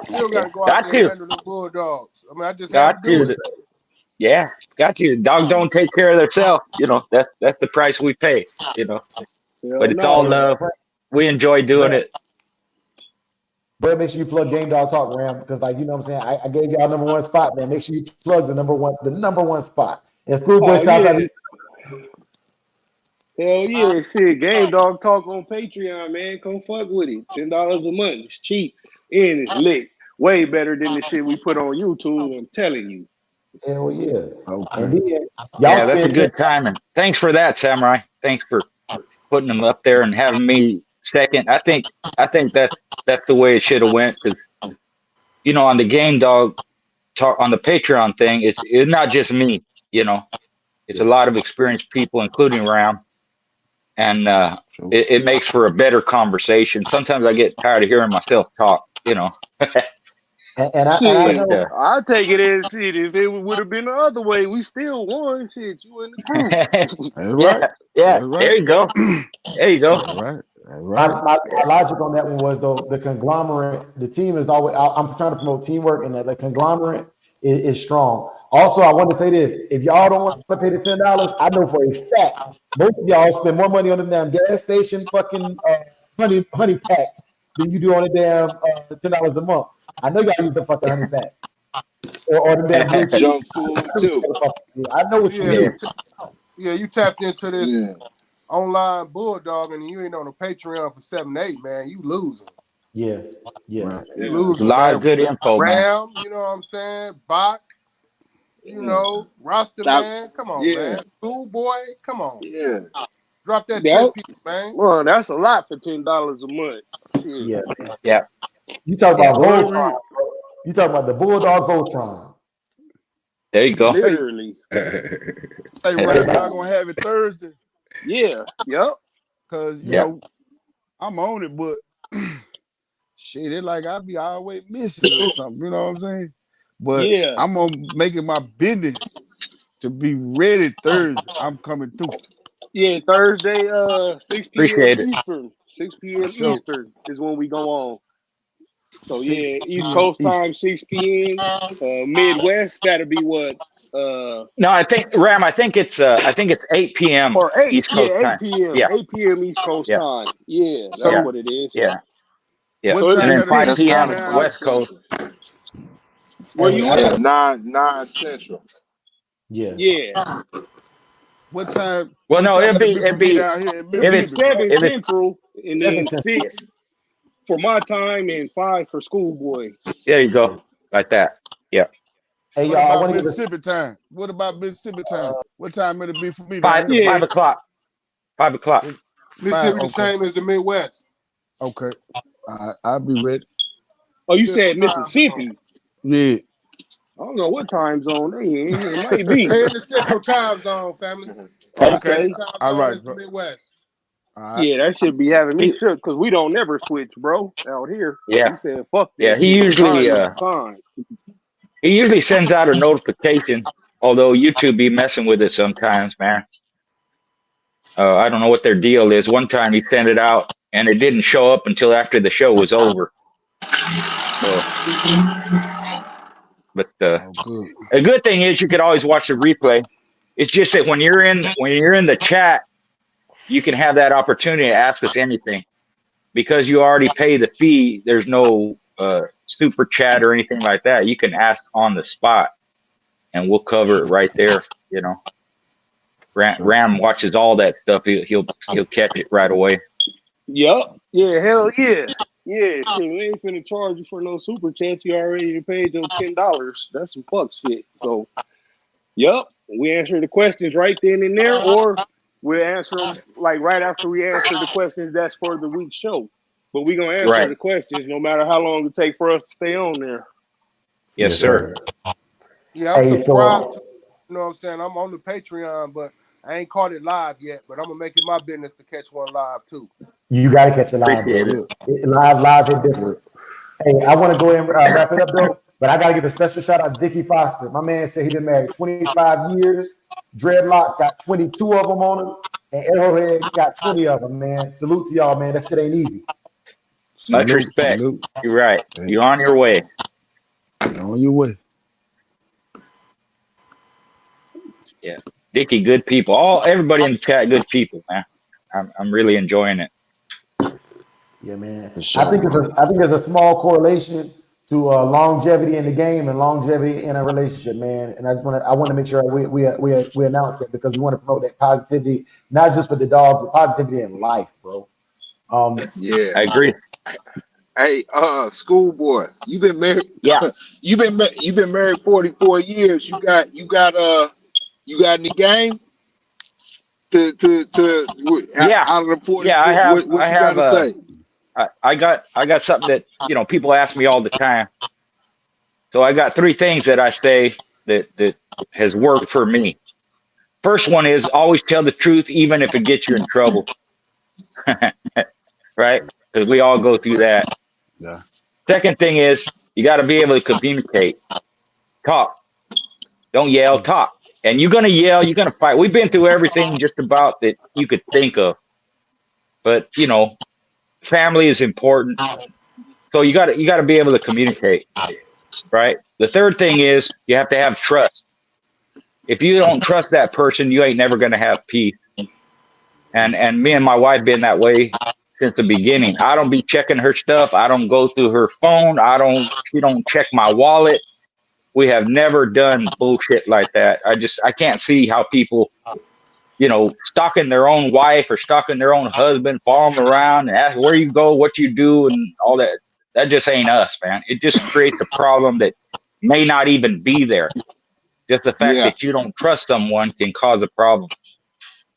Still got to go out Got there and to, handle the Bulldogs. I mean, I just had got to do to. it. Yeah, got to. Dogs don't take care of themselves, you know. That's the price we pay, you know. Hell But it's all no. love. We enjoy doing it. Brad, make sure you plug Game Dog Talk, Ram, because like you know what I'm saying. I gave y'all number one spot, man. Make sure you plug the number one spot. And Schoolboy Oh shouts out. yeah. Hell yeah, shit. Game Dog Talk on Patreon, man. Come fuck with it. $10 a month. It's cheap and it's lit. Way better than the shit we put on YouTube. I'm telling you. Hell yeah. Okay. And then Yeah, y'all that's a spend good time. And thanks for that, Samurai. Thanks for putting them up there and having me second. I think that's the way it should have went, because you know, on the Game Dog Talk, on the Patreon thing, it's not just me, you know. It's a lot of experienced people, including Ram, and Sure. it makes for a better conversation. Sometimes I get tired of hearing myself talk, you know. and I Shit, But know I take it as shit. If it would have been the other way, we still won. Shit, you in the crew. That's yeah, right. yeah. That's There right. you go. There you go. That's right. That's my, right. my, my logic on that one was though the conglomerate, the team is always. I'm trying to promote teamwork, and that the conglomerate is strong. Also, I want to say this: if y'all don't want to pay the $10, I know for a fact most of y'all spend more money on the damn gas station fucking honey packs than you do on the damn $10 a month. I know y'all use the fucking honey pack or the damn blue cheese. Junk food too. I know what you Yeah, Yeah. do. you tapped into this Yeah. online Bulldog and you ain't on a Patreon for 7-8, man. You losing. Yeah, yeah. Right. You Yeah. A losing, lot of man. good info, man. Ram, you know what I'm saying? Bach, you Yeah. know, Rasta Stop. man. Come on, Yeah. man. Cool boy, come on. Yeah. Drop that 10 Yep. piece, man. Well, that's a lot for $10 a month. Shit. Yeah. Yeah, You talk yeah. about Voltron, Whatever. bro. You talk about the Bulldog Voltron. There you go. Say, Literally. say, Ram, y'all gonna have it Thursday? Yeah. Yep. Cause you Yeah. know I'm on it, but shit, it like I be always missing or something. You know what I'm saying? But Yeah. I'm gonna make it my business to be ready Thursday. I'm coming through Yeah. Thursday, 6 p.m. Appreciate it. Eastern. 6 for p.m. sure. Eastern is when we go on. So 6 yeah, East p.m. Coast East. time, 6 p.m. Midwest, that'll be what? No, I think Ram. I think it's 8 p.m. Or 8. East Coast Yeah, 8 time. p.m. Yeah, 8 p.m. East Coast yeah, time. Yeah, that's yeah, So what it is. yeah, yeah. So what it'll And time be then gotta 5 be That's for me 6. 9 p.m. down o'clock West here? Coast. central. Where Hey, you That's at? 9 central. yeah. Yeah. What time? Well, What no, time it'd gotta be be for it'd me be down here in It'll if be it's Mississippi, bro? 7 if it Central and then 7 6 for my time and 5 for schoolboy. there you go, like that. Yeah, Hey, What y'all, I about want to give a Mississippi time? What about Mississippi time? What time it'll be for me down five here, bro? Yeah. 5 o'clock. 5 o'clock. Five. Mississippi the Okay. same as the Midwest. Okay. All right. I'll be ready. Oh, you Central said time zone. Mississippi. Yeah. I don't know what time zone they in. It might be. They're in the Central time zone, family. Okay. Same Okay. time All zone right, as the bro. Midwest. All right. Yeah, that should be having me He, shook because we don't never switch, bro, out here. yeah, We said fuck yeah. that He shit. usually Time is time. He usually sends out a notification, although YouTube be messing with it sometimes, man. I don't know what their deal is. One time he sent it out and it didn't show up until after the show was over. So, but Oh, good. a good thing is you could always watch the replay. It's just that when you're in the chat, you can have that opportunity to ask us anything because you already pay the fee. There's no super chat or anything like that. You can ask on the spot, and we'll cover it right there. You know, Ram watches all that stuff. He'll catch it right away. Yup. Yeah, hell yeah. Yeah, shit, we ain't finna charge you for no super chat. You already paid your $10. That's some fuck shit. So, yup, we answer the questions right then and there, or we'll answer them like right after we answer the questions that's for the week's show. But we gonna answer Right. the questions no matter how long it take for us to stay on there. Yes, sir. Yeah, I'm Hey, subscribed so to, you know what I'm saying? I'm on the Patreon, but I ain't caught it live yet. But I'm gonna make it my business to catch one live too. you got to catch it live, Appreciate bro. it. Live hit Oh, different. good. Hey, I want to go ahead and wrap it up though, but I got to give a special shout out to Dickie Foster. My man said he been married 25 years. Dreadlock got 22 of them on him, and Arrowhead got 20 of them. Man, salute to y'all, man. That shit ain't easy. Much Salute, respect. salute. You're right. Hey, You're on your way. on your way. Yeah, Dickie, good people. Everybody in the chat, good people, man. I'm really enjoying it. Yeah, man. For sure, man. I think there's a small correlation to longevity in the game and longevity in a relationship, man. And I want to make sure we announce that because we want to promote that positivity, not just with the dogs, but positivity in life, bro. Yeah. I agree. Hey, schoolboy, you've been married. Yeah, You've been married 44 years. You got any game yeah, out of the yeah. I 44? have, What you got to say? I got something that people ask me all the time. So I got three things that I say that has worked for me. First one is always tell the truth, even if it gets you in trouble, right? Because we all go through that. Yeah. Second thing is you got to be able to communicate, talk. Don't yell, talk. And you're gonna yell, you're gonna fight. We've been through everything just about that you could think of. But family is important. So you gotta be able to communicate, right? The third thing is you have to have trust. If you don't trust that person, you ain't never gonna have peace. And me and my wife been that way since the beginning. I don't be checking her stuff. I don't go through her phone. She don't check my wallet. We have never done bullshit like that. I can't see how people, stalking their own wife or stalking their own husband, follow them around and ask where you go, what you do, and all that. That just ain't us, man. It just creates a problem that may not even be there. Just the fact Yeah, that you don't trust someone can cause a problem.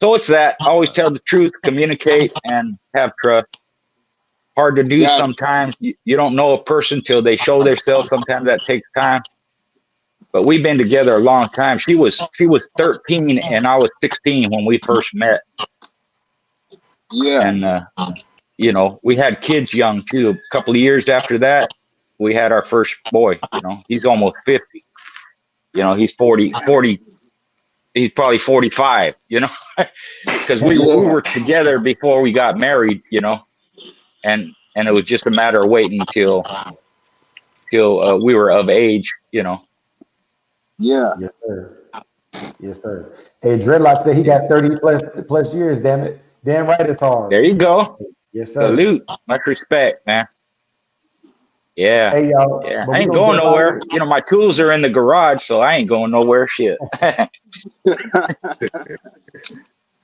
So it's that. Always tell the truth, communicate, and have trust. Hard to do got it. sometimes. You don't know a person till they show themselves. Sometimes that takes time. But we've been together a long time. She was 13 and I was 16 when we first met. Yeah, And we had kids young too. A couple of years after that, we had our first boy. He's almost 50. He's 40. He's probably 45. Because we yeah, were together before we got married. And it was just a matter of waiting till we were of age. yeah. Yes, sir. Yes, sir. Hey, Dreadlock said he got 30 plus years. Damn it. Damn right, it's hard. There you go. Yes, sir. Salute. Much respect, man. Yeah. Hey, y'all. Yeah. But I we're ain't gonna get going up out of nowhere. here. My tools are in the garage, so I ain't going nowhere. Shit.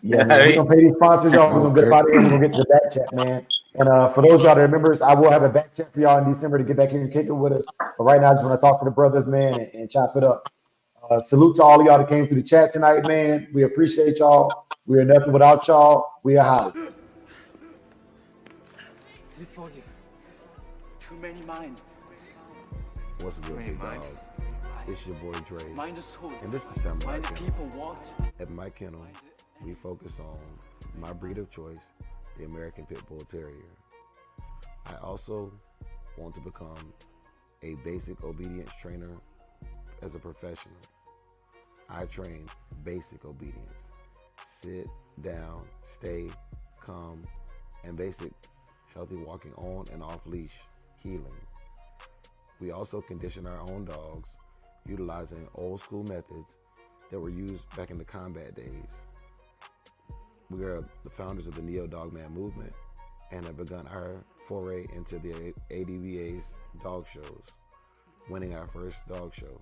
Yeah, I man. We're mean, gonna pay these sponsors, y'all. We're gonna get up Okay. out of here. We're gonna get to the back chat, man. And for those y'all that are members, I will have a back chat for y'all in December to get back here and kick it with us. But right now, I just want to talk to the brothers, man, and chop it up. Salute to all of y'all that came through the chat tonight, man. We appreciate y'all. We are nothing without y'all. We are house. Please forgive. Too many mind. What's good, big dog? It's your boy Dre, Mind is soul. and this is Samurai Mind the Kennel. people want. At my kennel, we focus on my breed of choice, the American Pit Bull Terrier. I also want to become a basic obedience trainer as a professional. I train basic obedience. Sit, down, stay, come, and basic healthy walking on and off leash, healing. We also condition our own dogs utilizing old school methods that were used back in the combat days. We are the founders of the Neo Dogman movement and have begun our foray into the ADVA's dog shows, winning our first dog show.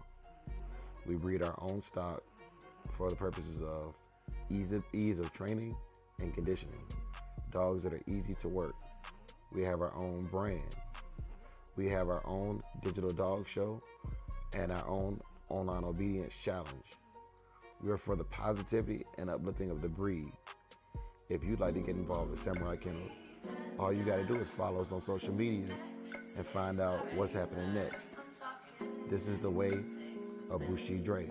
We breed our own stock for the purposes of ease of training and conditioning. Dogs that are easy to work. We have our own brand. We have our own digital dog show and our own online obedience challenge. We are for the positivity and uplifting of the breed. If you'd like to get involved with Samurai Kennels, all you gotta do is follow us on social media and find out what's happening next. This is the way of Bushi Dre.